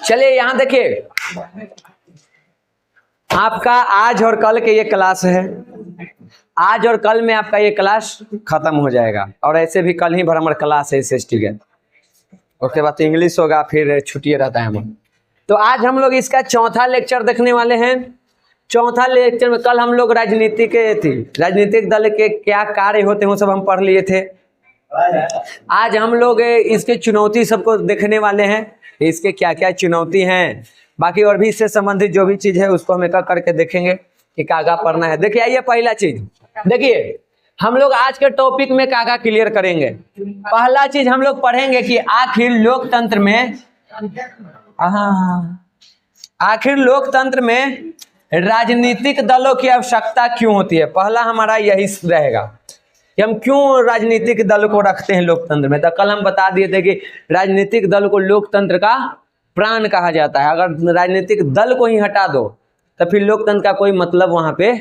चलिए यहाँ देखिए, आपका आज और कल के ये क्लास है। आज और कल में आपका ये क्लास खत्म हो जाएगा, और ऐसे भी कल ही भर हमारा क्लास है SST का। उसके बाद तो इंग्लिश होगा, फिर छुट्टी रहता है हम। तो आज हम लोग इसका चौथा लेक्चर देखने वाले हैं। चौथा लेक्चर में कल हम लोग राजनीतिक दल के क्या कार्य होते हैं वो सब हम पढ़ लिए थे। आज हम लोग इसके चुनौती सबको देखने वाले हैं, इसके क्या क्या चुनौती हैं, बाकी और भी इससे संबंधित जो भी चीज है उसको हम एक करके देखेंगे कि कागा पढ़ना है। देखिए आइए, पहला चीज देखिए, हम लोग आज के टॉपिक में कागा क्लियर करेंगे। पहला चीज हम लोग पढ़ेंगे कि आखिर लोकतंत्र में राजनीतिक दलों की आवश्यकता क्यों होती है। पहला हमारा यही रहेगा कि हम क्यों राजनीतिक दल को रखते हैं लोकतंत्र में। तो कल हम बता दिए थे कि राजनीतिक दल को लोकतंत्र का प्राण कहा जाता है। अगर राजनीतिक दल को ही हटा दो तो फिर लोकतंत्र का कोई मतलब वहां पे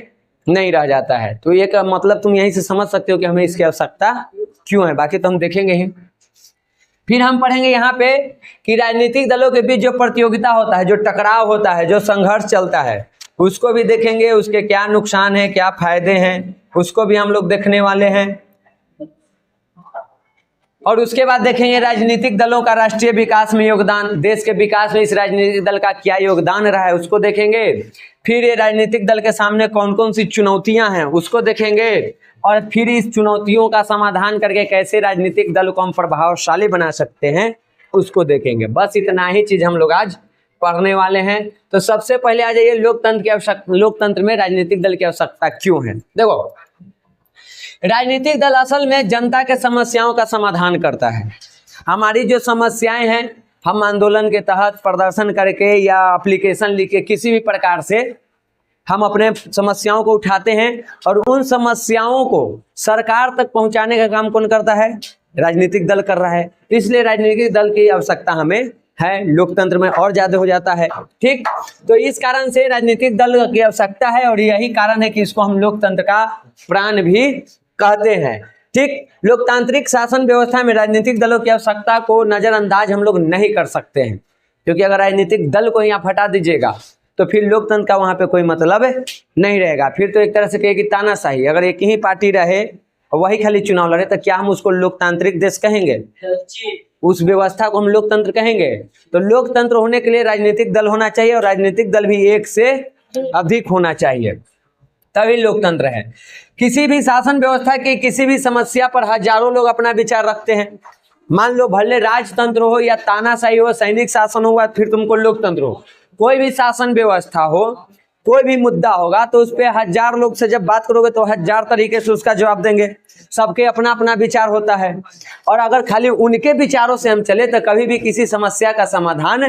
नहीं रह जाता है। तो ये का मतलब तुम यहीं से समझ सकते हो कि हमें इसकी आवश्यकता क्यों है, बाकी तो हम देखेंगे ही। फिर हम पढ़ेंगे यहाँ पे कि राजनीतिक दलों के बीच जो प्रतियोगिता होता है, जो टकराव होता है, जो संघर्ष चलता है, उसको भी देखेंगे। उसके क्या नुकसान है, क्या फायदे हैं, उसको भी हम लोग देखने वाले हैं। और उसके बाद देखेंगे राजनीतिक दलों का राष्ट्रीय विकास में योगदान, देश के विकास में इस राजनीतिक दल का क्या योगदान रहा है उसको देखेंगे। फिर ये राजनीतिक दल के सामने कौन कौन सी चुनौतियां हैं उसको देखेंगे, और फिर इस चुनौतियों का समाधान करके कैसे राजनीतिक दल को हम प्रभावशाली बना सकते हैं उसको देखेंगे। बस इतना ही चीज हम लोग आज पढ़ने वाले हैं। तो सबसे पहले आ जाइए, लोकतंत्र में राजनीतिक दल की आवश्यकता क्यों है। देखो, राजनीतिक दल असल में जनता के समस्याओं का समाधान करता है। हमारी जो समस्याएं हैं, हम आंदोलन के तहत प्रदर्शन करके या एप्लीकेशन लिख के किसी भी प्रकार से हम अपने समस्याओं को उठाते हैं, और उन समस्याओं को सरकार तक पहुंचाने का काम कौन करता है? राजनीतिक दल कर रहा है। इसलिए राजनीतिक दल की आवश्यकता हमें है, लोकतंत्र में और ज्यादा हो जाता है। ठीक, तो इस कारण से राजनीतिक दल की आवश्यकता है, और यही कारण है कि इसको हम लोकतंत्र का प्राण भी कहते हैं। ठीक, लोकतांत्रिक शासन व्यवस्था में राजनीतिक दलों की आवश्यकता को नजरअंदाज हम लोग नहीं कर सकते हैं, क्योंकि अगर राजनीतिक दल को यहाँ हटा दीजिएगा तो फिर लोकतंत्र का वहां पे कोई मतलब नहीं रहेगा। फिर तो एक तरह से कहेगी तानाशाही। अगर एक ही पार्टी रहे और वही खाली चुनाव लड़े तो क्या हम उसको लोकतांत्रिक देश कहेंगे? उस व्यवस्था को हम लोकतंत्र कहेंगे? तो लोकतंत्र होने के लिए राजनीतिक दल होना चाहिए, और राजनीतिक दल भी एक से अधिक होना चाहिए, तभी लोकतंत्र है। किसी भी शासन व्यवस्था की किसी भी समस्या पर हजारों लोग अपना विचार रखते हैं। मान लो भले राजतंत्र हो या तानाशाही हो, सैनिक शासन हो, फिर तुमको लोकतंत्र हो, कोई भी शासन व्यवस्था हो, कोई भी मुद्दा होगा तो उस पर हजार लोग से जब बात करोगे तो हजार तरीके से उसका जवाब देंगे। सबके अपना अपना विचार होता है, और अगर खाली उनके विचारों से हम चले तो कभी भी किसी समस्या का समाधान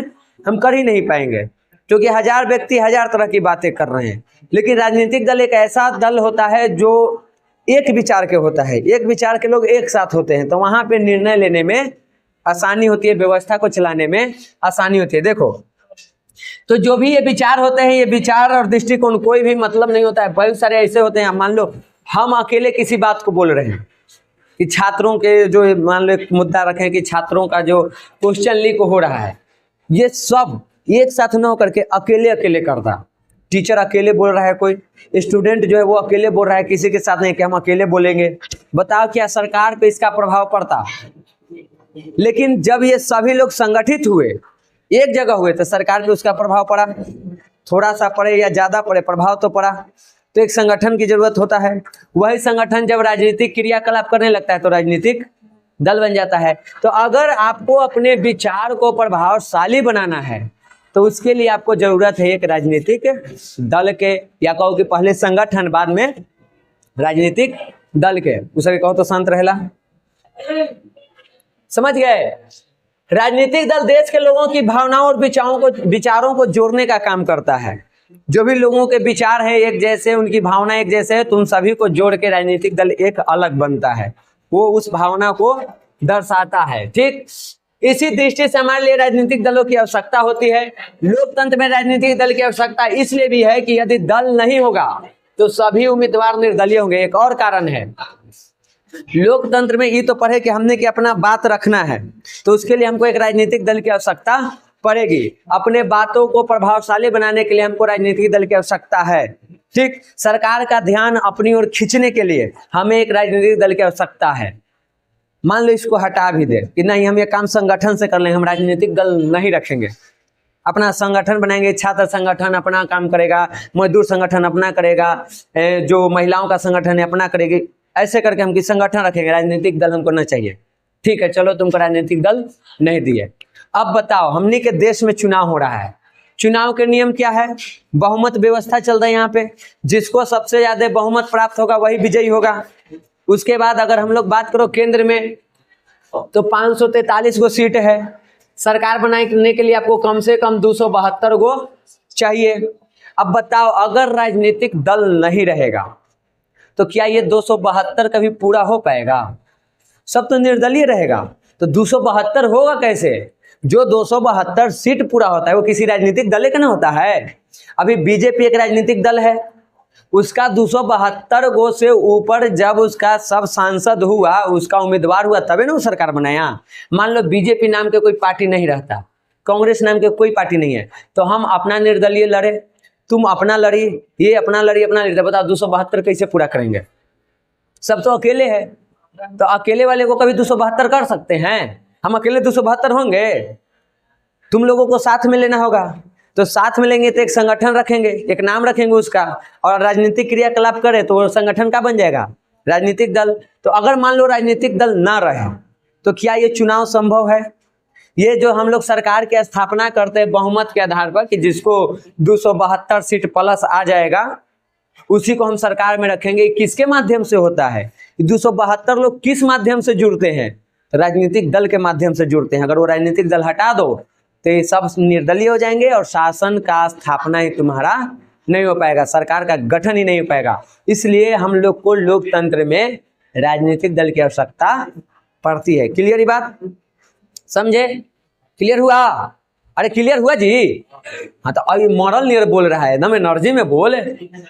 हम कर ही नहीं पाएंगे, क्योंकि हजार व्यक्ति हजार तरह की बातें कर रहे हैं। लेकिन राजनीतिक दल एक ऐसा दल होता है जो एक विचार के होता है, एक विचार के लोग एक साथ होते हैं, तो वहां पे निर्णय लेने में आसानी होती है, व्यवस्था को चलाने में आसानी होती है। देखो, तो जो भी ये विचार होते हैं, ये विचार और दृष्टिकोण कोई भी मतलब नहीं होता है। बहुत सारे ऐसे होते हैं, मान लो हम अकेले किसी बात को बोल रहे हैं कि छात्रों के जो, मान लो एक मुद्दा रखें कि छात्रों का जो क्वेश्चन लीक हो रहा है, ये सब एक साथ न होकर के अकेले अकेले करता। टीचर अकेले बोल रहा है, कोई स्टूडेंट जो है वो अकेले बोल रहा है, किसी के साथ नहीं कि हम अकेले बोलेंगे। बताओ क्या सरकार पे इसका प्रभाव पड़ता? लेकिन जब ये सभी लोग संगठित हुए, एक जगह हुए, तो सरकार पे उसका प्रभाव पड़ा। थोड़ा सा पड़े या ज्यादा पड़े, प्रभाव तो पड़ा। तो एक संगठन की जरूरत होता है। वही संगठन जब राजनीतिक क्रियाकलाप करने लगता है तो राजनीतिक दल बन जाता है। तो अगर आपको अपने विचार को प्रभावशाली बनाना है तो उसके लिए आपको जरूरत है एक राजनीतिक दल के, या कहो कि पहले संगठन बाद में राजनीतिक दल के। उसे कहो तो शांत रहेला। समझ गए? राजनीतिक दल देश के लोगों की भावनाओं और विचारों को जोड़ने का काम करता है। जो भी लोगों के विचार हैं एक जैसे, उनकी भावना एक जैसे है, तो उन सभी को जोड़ के राजनीतिक दल एक अलग बनता है, वो उस भावना को दर्शाता है। ठीक, इसी दृष्टि से हमारे लिए राजनीतिक दलों की आवश्यकता होती है। लोकतंत्र में राजनीतिक दल की आवश्यकता इसलिए भी है कि यदि दल नहीं होगा तो सभी उम्मीदवार निर्दलीय होंगे। एक और कारण है, लोकतंत्र में ये तो पढ़े कि हमने कि अपना बात रखना है, तो उसके लिए हमको एक राजनीतिक दल की आवश्यकता पड़ेगी। अपने बातों को प्रभावशाली बनाने के लिए हमको राजनीतिक दल की आवश्यकता है। ठीक, सरकार का ध्यान अपनी ओर खींचने के लिए हमें एक राजनीतिक दल की आवश्यकता है। मान लो इसको हटा भी दे कि नहीं हम ये काम संगठन से कर लेंगे, हम राजनीतिक दल नहीं रखेंगे, अपना संगठन बनाएंगे, छात्र संगठन अपना काम करेगा, मजदूर संगठन अपना करेगा, जो महिलाओं का संगठन है अपना करेगी, ऐसे करके हम किस संगठन रखेंगे, राजनीतिक दल हमको न चाहिए। ठीक है, चलो तुमको राजनीतिक दल नहीं दिए। अब बताओ, हमने के देश में चुनाव हो रहा है, चुनाव के नियम क्या है, बहुमत व्यवस्था चल रहा है यहाँ पे, जिसको सबसे ज्यादा बहुमत प्राप्त होगा वही विजयी होगा। उसके बाद अगर हम लोग बात करो केंद्र में, तो 543 गो सीट है, सरकार बनाने के लिए आपको कम से कम 272 गो चाहिए। अब बताओ, अगर राजनीतिक दल नहीं रहेगा तो क्या ये 272 कभी पूरा हो पाएगा? सब तो निर्दलीय रहेगा, तो 272 होगा कैसे? जो 272 सीट पूरा होता है वो किसी राजनीतिक दल का ना होता है। अभी बीजेपी एक राजनीतिक दल है, उसका 272 गो से ऊपर जब उसका सब सांसद हुआ, उसका उम्मीदवार हुआ, तभी ना वो सरकार बनाया। मान लो बीजेपी नाम के कोई पार्टी नहीं रहता, कांग्रेस नाम के कोई पार्टी नहीं है, तो हम अपना निर्दलीय लड़े, तुम अपना लड़ी, ये अपना लड़ी, अपना लड़ी, बताओ 272 कैसे पूरा करेंगे? सब तो अकेले है, तो अकेले वाले को कभी 272 कर सकते हैं? हम अकेले 272 होंगे? तुम लोगों को साथ में लेना होगा, तो साथ में लेंगे तो एक संगठन रखेंगे, एक नाम रखेंगे उसका, और राजनीतिक क्रियाकलाप करे तो वो संगठन का बन जाएगा, राजनीतिक दल। तो अगर मान लो राजनीतिक दल ना रहे तो क्या ये चुनाव संभव है? ये जो हम लोग सरकार की स्थापना करते हैं बहुमत के आधार पर कि जिसको 272 सीट प्लस आ जाएगा, उसी को हम सरकार में रखेंगे, किसके माध्यम से होता है? 272 लोग किस माध्यम से जुड़ते हैं? राजनीतिक दल के माध्यम से जुड़ते हैं। अगर वो राजनीतिक दल हटा दो तो ये सब निर्दलीय हो जाएंगे और शासन का स्थापना ही तुम्हारा नहीं हो पाएगा, सरकार का गठन ही नहीं हो पाएगा। इसलिए हम लोग को लोकतंत्र में राजनीतिक दल की आवश्यकता पड़ती है। क्लियर ये बात? समझे? क्लियर हुआ? अरे क्लियर हुआ जी? हाँ, तो अभी मॉरल नियर बोल रहा है, एकदम एनर्जी में बोल,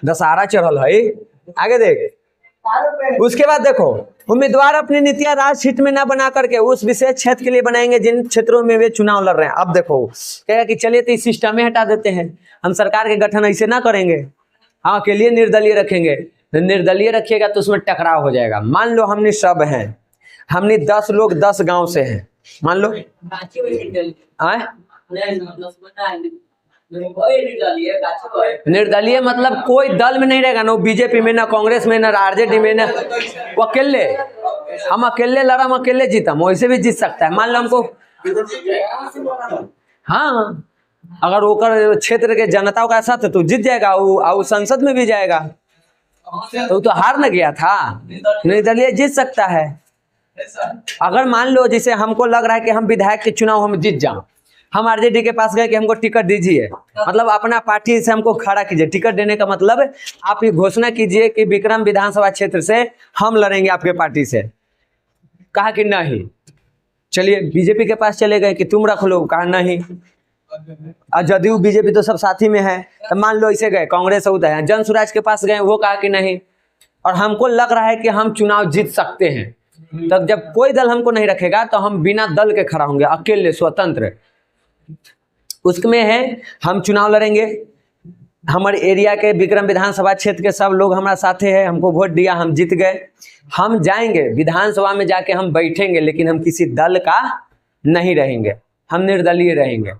दशहरा चढ़ल है। आगे देख, उसके बाद देखो, उम्मीदवार अपनी नीतियां राष्ट्र हित में ना बना करके उस विशेष क्षेत्र के लिए बनाएंगे जिन क्षेत्रों में वे चुनाव लड़ रहे हैं। अब देखो कहेगा कि चलिए तो इस सिस्टम में हटा देते हैं, हम सरकार के गठन ऐसे ना करेंगे, हाँ के लिए निर्दलीय रखेंगे। निर्दलीय रखिएगा तो उसमें टकराव हो जाएगा। मान लो हमने सब हैं, हमने 10 लोग 10 गांव से हैं, मान लो निर्दलीय मतलब कोई दल में नहीं रहेगा, ना बीजेपी में, ना कांग्रेस में, ना आरजेडी में, ना वो अकेले, हम अकेले लड़ा, हम अकेले जीतम, वैसे भी जीत सकता है। मान लो हमको, हाँ अगर वो क्षेत्र के जनता का साथ है तो जीत जाएगा, वो संसद में भी जाएगा, तो हार न गया था, निर्दलीय जीत सकता है। अगर मान लो जैसे हमको लग रहा है कि हम विधायक के चुनाव हम जीत जाऊं, हम आरजेडी के पास गए कि हमको टिकट दीजिए, मतलब अपना पार्टी से हमको खड़ा कीजिए। टिकट देने का मतलब आप ये घोषणा कीजिए कि विक्रम विधानसभा क्षेत्र से हम लड़ेंगे आपके पार्टी से। कहा कि नहीं, चलिए बीजेपी के पास चले गए कि तुम रख लो, कहा नहीं, और जदयू बीजेपी तो सब साथी में है, तो मान लो ऐसे गए, कांग्रेस उधर है, जन स्वराज के पास गए, वो कहा कि नहीं, और हमको लग रहा है कि हम चुनाव जीत सकते हैं, तब जब कोई दल हमको नहीं रखेगा तो हम बिना दल के खड़ा होंगे, अकेले स्वतंत्र। उसमें है हम चुनाव लड़ेंगे, हमारे एरिया के विक्रम विधानसभा क्षेत्र के सब लोग हमारे साथे हैं, हमको वोट दिया, हम जीत गए, हम जाएंगे विधानसभा में, जाके हम बैठेंगे, लेकिन हम किसी दल का नहीं रहेंगे, हम निर्दलीय रहेंगे।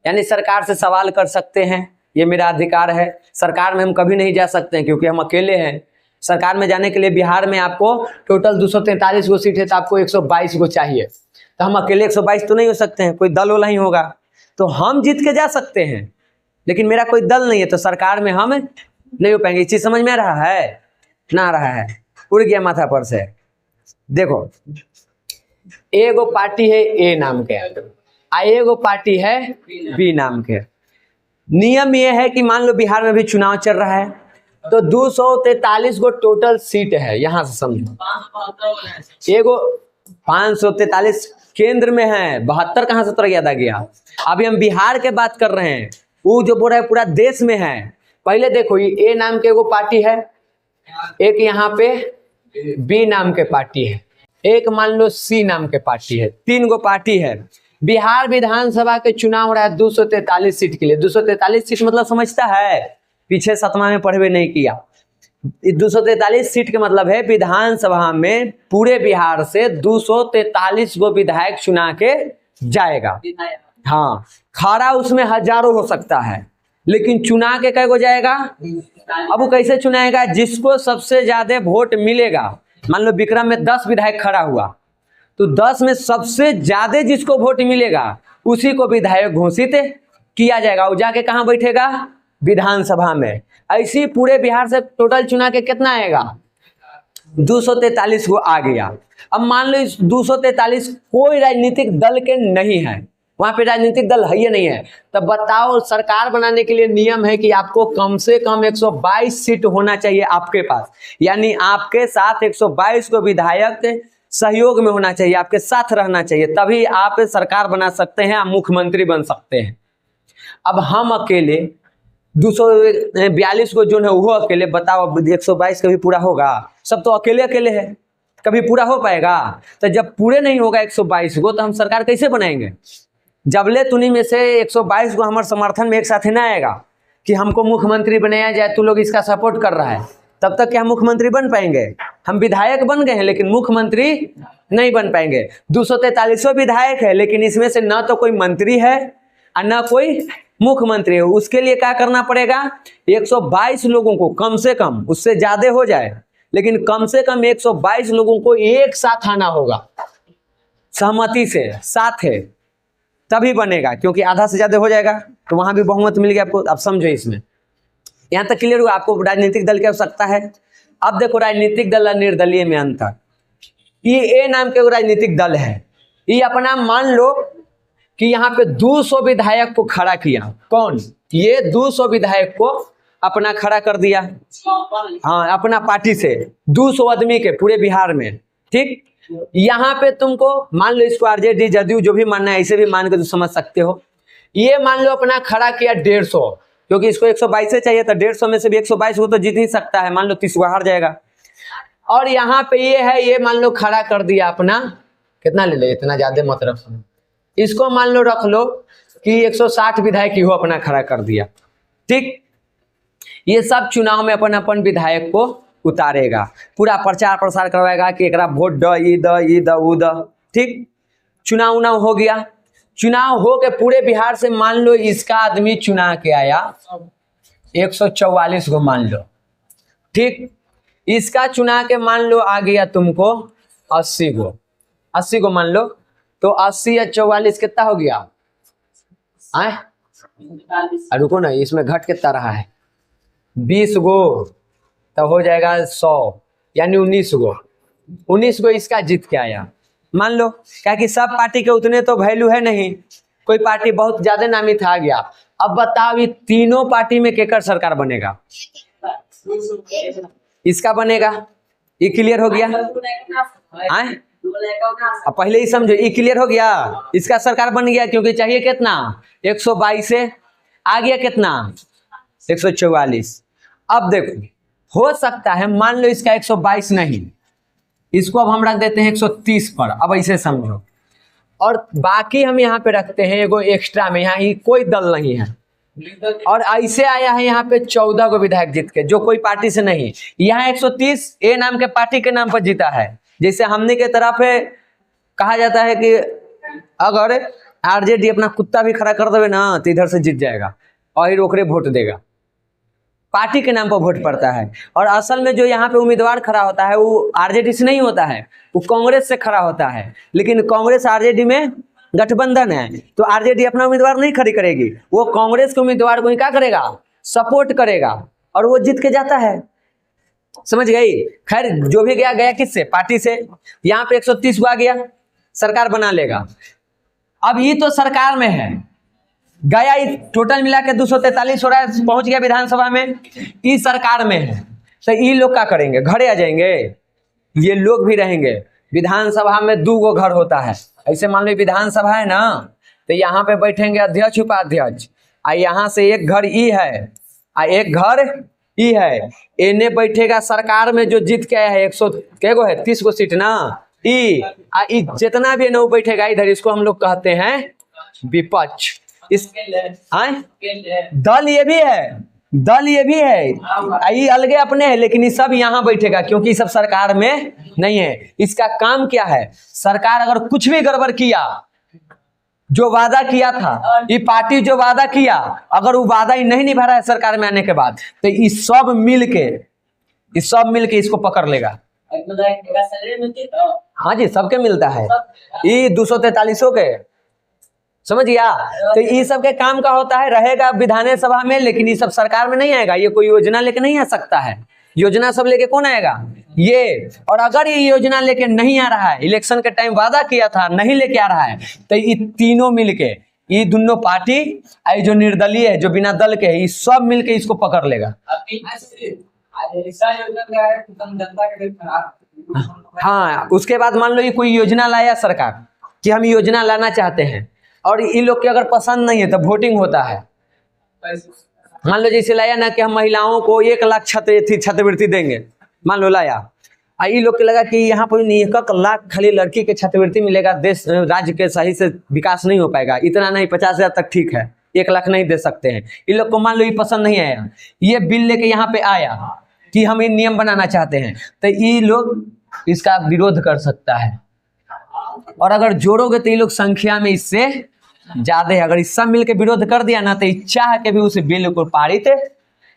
यानी सरकार से सवाल कर सकते हैं, ये मेरा अधिकार है। सरकार में हम कभी नहीं जा सकते हैं क्योंकि हम अकेले हैं। सरकार में जाने के लिए बिहार में आपको टोटल 243 गो सीट है, तो आपको 122 गो चाहिए, तो हम अकेले 122 तो नहीं हो सकते हैं, कोई दल वाला ही होगा, तो हम जीत के जा सकते हैं, लेकिन मेरा कोई दल नहीं है, तो सरकार में हम नहीं हो पाएंगे। चीज समझ में आ रहा है ना? आ रहा है, उड़ गया माथा पर से। देखो एगो पार्टी है ए नाम के, एगो पार्टी है बी नाम के। नियम ये है कि मान लो बिहार में भी चुनाव चल रहा है, तो 243 गो टोटल सीट है, यहां से समझो, एगो 543 केंद्र में है, 72 कहां से तो याद आ गया। अभी हम बिहार के बात कर रहे हैं, वो जो बोल रहा है पूरा देश में है। पहले देखो ये ए नाम के एगो पार्टी है, एक यहाँ पे बी नाम के पार्टी है, एक मान लो सी नाम के पार्टी है, 3 गो पार्टी है। बिहार विधानसभा के चुनाव हो रहा है 243 सीट के लिए। 243 सीट मतलब समझता है, पीछे 7वां में पढ़वे नहीं किया। 243 सीट के मतलब है विधानसभा में पूरे बिहार से 243 गो विधायक चुना के जाएगा। हाँ, खड़ा उसमें हजारों हो सकता है, लेकिन चुना के कै गो जाएगा। अब वो कैसे चुनाएगा? जिसको सबसे ज्यादा वोट मिलेगा, मान लो विक्रम में 10 विधायक खड़ा हुआ, तो 10 में सबसे ज्यादा जिसको वोट मिलेगा उसी को विधायक घोषित किया जाएगा। वो जाके कहाँ बैठेगा? विधानसभा में। ऐसी पूरे बिहार से टोटल चुना के कितना आएगा? 243 को आ गया। अब मान लो इस 243 कोई राजनीतिक दल के नहीं है, वहां पे राजनीतिक दल है ही नहीं है, तब बताओ सरकार बनाने के लिए नियम है कि आपको कम से कम 122 सीट होना चाहिए आपके पास, यानी आपके साथ 122 को विधायक सहयोग में होना चाहिए, आपके साथ रहना चाहिए, तभी आप सरकार बना सकते हैं, आप मुख्यमंत्री बन सकते हैं। अब हम अकेले 242 को जो है वो अकेले, बताओ 122 कभी पूरा होगा? सब तो अकेले अकेले है, कभी पूरा हो पाएगा? तो जब पूरे नहीं होगा 122 को तो हम सरकार कैसे बनाएंगे? जबले तुनी में से 122 को हमारे समर्थन में एक साथ ही ना आएगा कि हमको मुख्यमंत्री बनाया जाए, तू लोग इसका सपोर्ट कर रहा है, तब तक क्या हम मुख्यमंत्री बन पाएंगे? हम विधायक बन गए हैं लेकिन मुख्यमंत्री नहीं बन पाएंगे। 243 विधायक है लेकिन इसमें से न तो कोई मंत्री है और न कोई मुख्यमंत्री है। उसके लिए क्या करना पड़ेगा? 122 लोगों को कम से कम, उससे ज्यादा हो जाए लेकिन कम से कम 122 लोगों को एक साथ आना होगा, सहमति से, साथ है, तभी बनेगा। क्योंकि आधा से ज्यादा हो जाएगा तो वहां भी बहुमत मिल गया आपको। अब समझो, इसमें यहां तक क्लियर हुआ आपको राजनीतिक दल की आवश्यकता है। अब देखो राजनीतिक दल और निर्दलीय में अंतर। ये ए नाम के राजनीतिक दल है, ये अपना मान लो कि यहाँ पे 200 विधायक को खड़ा किया। कौन? ये 200 विधायक को अपना खड़ा कर दिया, हाँ, अपना पार्टी से 200 आदमी के पूरे बिहार में, ठीक। यहाँ पे तुमको मान लो इसको आरजेडी जदयू जो भी मानना है, ऐसे भी मान के तो समझ सकते हो। ये मान लो अपना खड़ा किया 150, क्योंकि इसको 122 से चाहिए, तो 150 में से भी 122 को तो जीत ही सकता है, मान लो 30 हार जाएगा। और यहाँ पे ये है, ये मान लो खड़ा कर दिया अपना, कितना ले ले, इतना ज्यादा मत रखो, इसको मान लो रख लो कि 160 विधायक ही हो अपना खड़ा कर दिया, ठीक। ये सब चुनाव में अपन अपन विधायक को उतारेगा, पूरा प्रचार प्रसार करवाएगा कि एकरा वोट द, ई द ऊ द, ठीक। चुनाव उनाव हो गया, चुनाव हो के पूरे बिहार से मान लो इसका आदमी चुना के आया 144 को मान लो, ठीक। इसका चुना के मान लो आ गया तुमको 80 को मान लो, तो 80 या 44 कितना हो गया? आए रुको ना, इसमें घट कितना रहा है? 20 गो, तो हो जाएगा 100, यानी 19 गो। 19 गो इसका जीत के आया मान लो, क्या कि सब पार्टी के उतने तो वैल्यू है नहीं, कोई पार्टी बहुत ज्यादा नामी था गया। अब बताओ ये तीनों पार्टी में केकर सरकार बनेगा? इसका बनेगा। ये क्लियर हो गया? आए अब पहले ही समझो, ये क्लियर हो गया, इसका सरकार बन गया। क्योंकि चाहिए कितना? 122 से आ गया कितना? 144। अब देखो, हो सकता है मान लो इसका 122 नहीं, इसको अब हम रख देते हैं 130 पर। अब ऐसे समझो, और बाकी हम यहाँ पे रखते हैं एगो एक्स्ट्रा में, यहाँ ही कोई दल नहीं है, और ऐसे आया है यहाँ पे 14 को विधायक जीत के, जो कोई पार्टी से नहीं। यहाँ 130 ए नाम के पार्टी के नाम पर जीता है। जैसे हमने के तरफ कहा जाता है कि अगर आरजेडी अपना कुत्ता भी खड़ा कर देवे ना तो इधर से जीत जाएगा, और ओकरे वोट देगा, पार्टी के नाम पर वोट पड़ता है। और असल में जो यहाँ पे उम्मीदवार खड़ा होता है वो आरजेडी से नहीं होता है, वो कांग्रेस से खड़ा होता है। लेकिन कांग्रेस आरजेडी में गठबंधन है, तो आरजेडी अपना उम्मीदवार नहीं खड़ी करेगी, वो कांग्रेस के उम्मीदवार को ही क्या करेगा? सपोर्ट करेगा, और वो जीत के जाता है। समझ गई? खैर जो भी गया गया किससे? पार्टी से। यहाँ पे 130 को आ गया, सरकार बना लेगा। अब ये तो सरकार में है, गया टोटल मिला के 243 हो रहा है, पहुंच गया विधानसभा में, ये सरकार में है। तो ये लोग क्या करेंगे? घरे आ जाएंगे, ये लोग भी रहेंगे। विधानसभा में 2 गो घर होता है, ऐसे मान लो विधानसभा है ना, तो यहाँ पे बैठेंगे अध्यक्ष उपाध्यक्ष, और यहाँ से एक घर ई है और एक घर ई है। एने बैठेगा सरकार में जो जीत के आया है 100 क्या गो है 30 गो सीट ना, ई जितना भी है ना वो बैठेगा इधर, इसको हम लोग कहते हैं विपक्ष। इस दल ये भी है, दल ये भी है, ये अलगे अपने है, लेकिन ये सब यहाँ बैठेगा क्योंकि सब सरकार में नहीं है। इसका काम क्या है, सरकार अगर कुछ भी गड़बड़ किया, जो वादा किया था, ये पार्टी जो वादा किया, अगर वो वादा ही नहीं निभा रहा है सरकार में आने के बाद, तो ये सब मिलके इसको पकड़ लेगा। हाँ जी, सबके मिलता है, ये 243 के, समझ गया। तो ये सब के काम का होता है, रहेगा विधानसभा में, लेकिन ये सब सरकार में नहीं आएगा। ये कोई योजना लेके नहीं आ सकता है, योजना सब लेके कौन आएगा, ये। और अगर ये योजना लेके नहीं आ रहा है, इलेक्शन के टाइम वादा किया था नहीं लेके आ रहा है, तो ये तीनों मिलके, ये दोनों पार्टी, ये जो निर्दलीय है, जो बिना दल के है, ये सब मिलके इसको पकड़ लेगा। हाँ, उसके बाद मान लो ये कोई योजना लाया सरकार कि हम योजना लाना चाहते हैं, और इन लोग के अगर पसंद नहीं है तो वोटिंग होता है। मान लो जैसे लाया ना कि हम महिलाओं को 1 लाख छात्रवृत्ति देंगे, मान लो लाया, ये लोग के लगा कि यहाँ पर 1 लाख खाली लड़की के छात्रवृत्ति मिलेगा, देश राज्य के सही से विकास नहीं हो पाएगा, इतना नहीं 50,000 तक ठीक है, 1 लाख नहीं दे सकते हैं। इन लोग को मान लो ये पसंद नहीं आया, ये बिल लेके यहाँ पे आया कि हम ये नियम बनाना चाहते हैं, तो ये लोग इसका विरोध कर सकता है। और अगर जोड़ोगे तो ये लोग संख्या में इससे ज्यादा है, अगर इस सब मिलकर विरोध कर दिया ना, तो चाह के भी उस बिल को पारित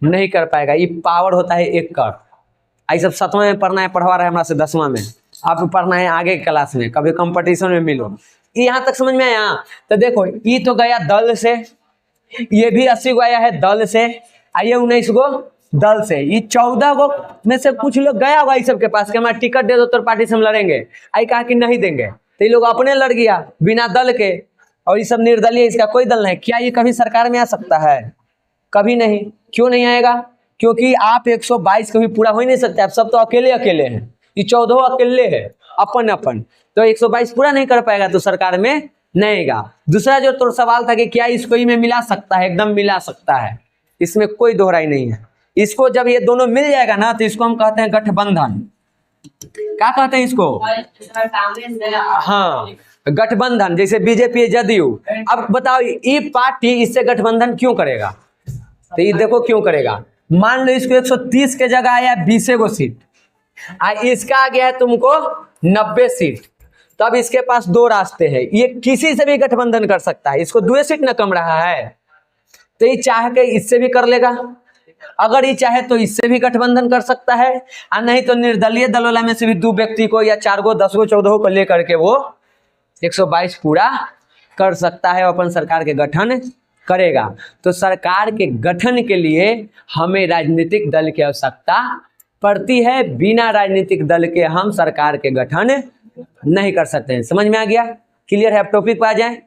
नहीं कर पाएगा। ये पावर होता है एकड़। आई सब 7वां में पढ़ना है, पढ़वा रहा है हमरा से 10वां में, आप पढ़ना है आगे क्लास में, कभी कंपटीशन में मिलो। यहाँ तक समझ में आया? तो देखो, ये तो गया दल से, ये भी 80 गो आया है दल से, आइए 19 गो दल से, ये 14 गो में से कुछ लोग गया हुआ इस सबके पास कि हमारा टिकट दे दो तो पार्टी से हम लड़ेंगे, आई कहा कि नहीं देंगे, तो ये लोग अपने लड़ गया बिना दल के। और ये सब निर्दलीय, इसका कोई दल नहीं। क्या ये कभी सरकार में आ सकता है? कभी नहीं। क्यों नहीं आएगा? क्योंकि आप 122 कभी पूरा हो ही नहीं सकते, आप सब तो अकेले अकेले हैं, ये 14 अकेले है अपन अपन, तो 122 पूरा नहीं कर पाएगा, तो सरकार में नहीं आएगा। दूसरा जो तो सवाल था कि क्या इसको ही में मिला सकता है, एकदम मिला सकता है, इसमें कोई दोहराई नहीं है। इसको जब ये दोनों मिल जाएगा ना, तो इसको हम कहते हैं गठबंधन। क्या कहते हैं इसको? हाँ, गठबंधन। जैसे बीजेपी जदयू। अब बताओ, ये पार्टी इससे गठबंधन क्यों करेगा? तो ये देखो क्यों करेगा। मान लो इसको 130 के जगह आया 20 गो सीट, इसका आ गया है तुमको 90 सीट, तो अब इसके पास 2 रास्ते हैं, ये किसी से भी गठबंधन कर सकता है। इसको 2 सीट न कम रहा है, तो ये चाह के इससे भी कर लेगा, अगर ये चाहे तो इससे भी गठबंधन कर सकता है, और नहीं तो निर्दलीय दलों में से भी 2 व्यक्ति को या 4 गो 10 गो 14 को लेकर के वो 122 पूरा कर सकता है, अपन सरकार के गठन करेगा। तो सरकार के गठन के लिए हमें राजनीतिक दल की आवश्यकता पड़ती है, बिना राजनीतिक दल के हम सरकार के गठन नहीं कर सकते हैं। समझ में आ गया? क्लियर है? अब टॉपिक पे आ जाए।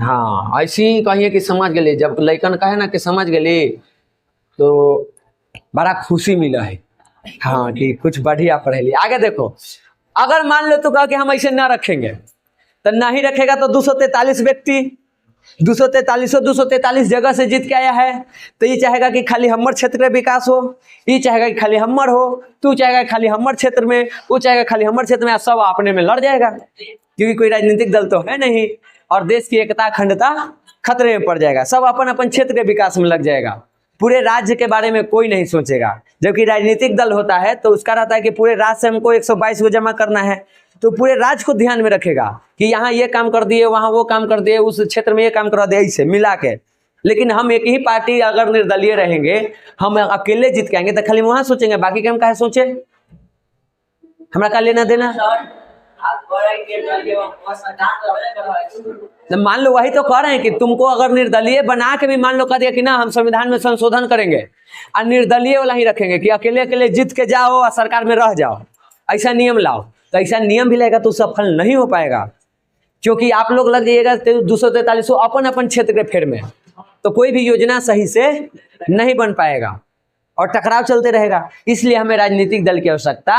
हाँ, ऐसे ही कहिए कि समझ गए, जब लइकन कहे ना कि समझ गए तो बड़ा खुशी मिला है, हाँ कि कुछ बढ़िया पढ़ेली। आगे देखो, अगर मान लो तो कहा कि हम ऐसे ना रखेंगे, तो नहीं रखेगा तो 243 व्यक्ति 243 जगह से जीत के आया है, तो ये चाहेगा कि खाली हमारे क्षेत्र का विकास हो, ये चाहेगा कि खाली हमर हो, तू चाहेगा खाली हमारे क्षेत्र में, वो चाहेगा खाली हमारे क्षेत्र में, सब अपने में लड़ जाएगा, क्योंकि कोई राजनीतिक दल तो है नहीं, और देश की एकता अखंडता खतरे में पड़ जाएगा। सब अपन अपन क्षेत्र के विकास में लग जाएगा, पूरे राज्य के बारे में कोई नहीं सोचेगा। जबकि राजनीतिक दल होता है तो उसका रहता है कि पूरे राज्य से हमको 122 को जमा करना है, तो पूरे राज्य को ध्यान में रखेगा कि यहाँ ये काम कर दिए, वहाँ वो काम कर दिए, उस क्षेत्र में ये काम करवा दिए, ऐसे मिला के। लेकिन हम एक ही पार्टी अगर निर्दलीय रहेंगे, हम अकेले जीत के आएंगे, तो खाली वहाँ सोचेंगे, बाकी के हम काहे सोचे, हमारा का लेना देना। मान लो वही तो कह रहे हैं कि तुमको अगर निर्दलीय बना के भी मान लो कह दिया कि ना हम संविधान में संशोधन करेंगे, और निर्दलीय वाला ही रखेंगे कि अकेले अकेले जीत के जाओ और सरकार में रह जाओ, ऐसा नियम लाओ, तो ऐसा नियम भी लगेगा तो सफल नहीं हो पाएगा, क्योंकि आप लोग लग जाइएगा 243 अपन अपन क्षेत्र के फेर में, तो कोई भी योजना सही से नहीं बन पाएगा और टकराव चलते रहेगा। इसलिए हमें राजनीतिक दल की आवश्यकता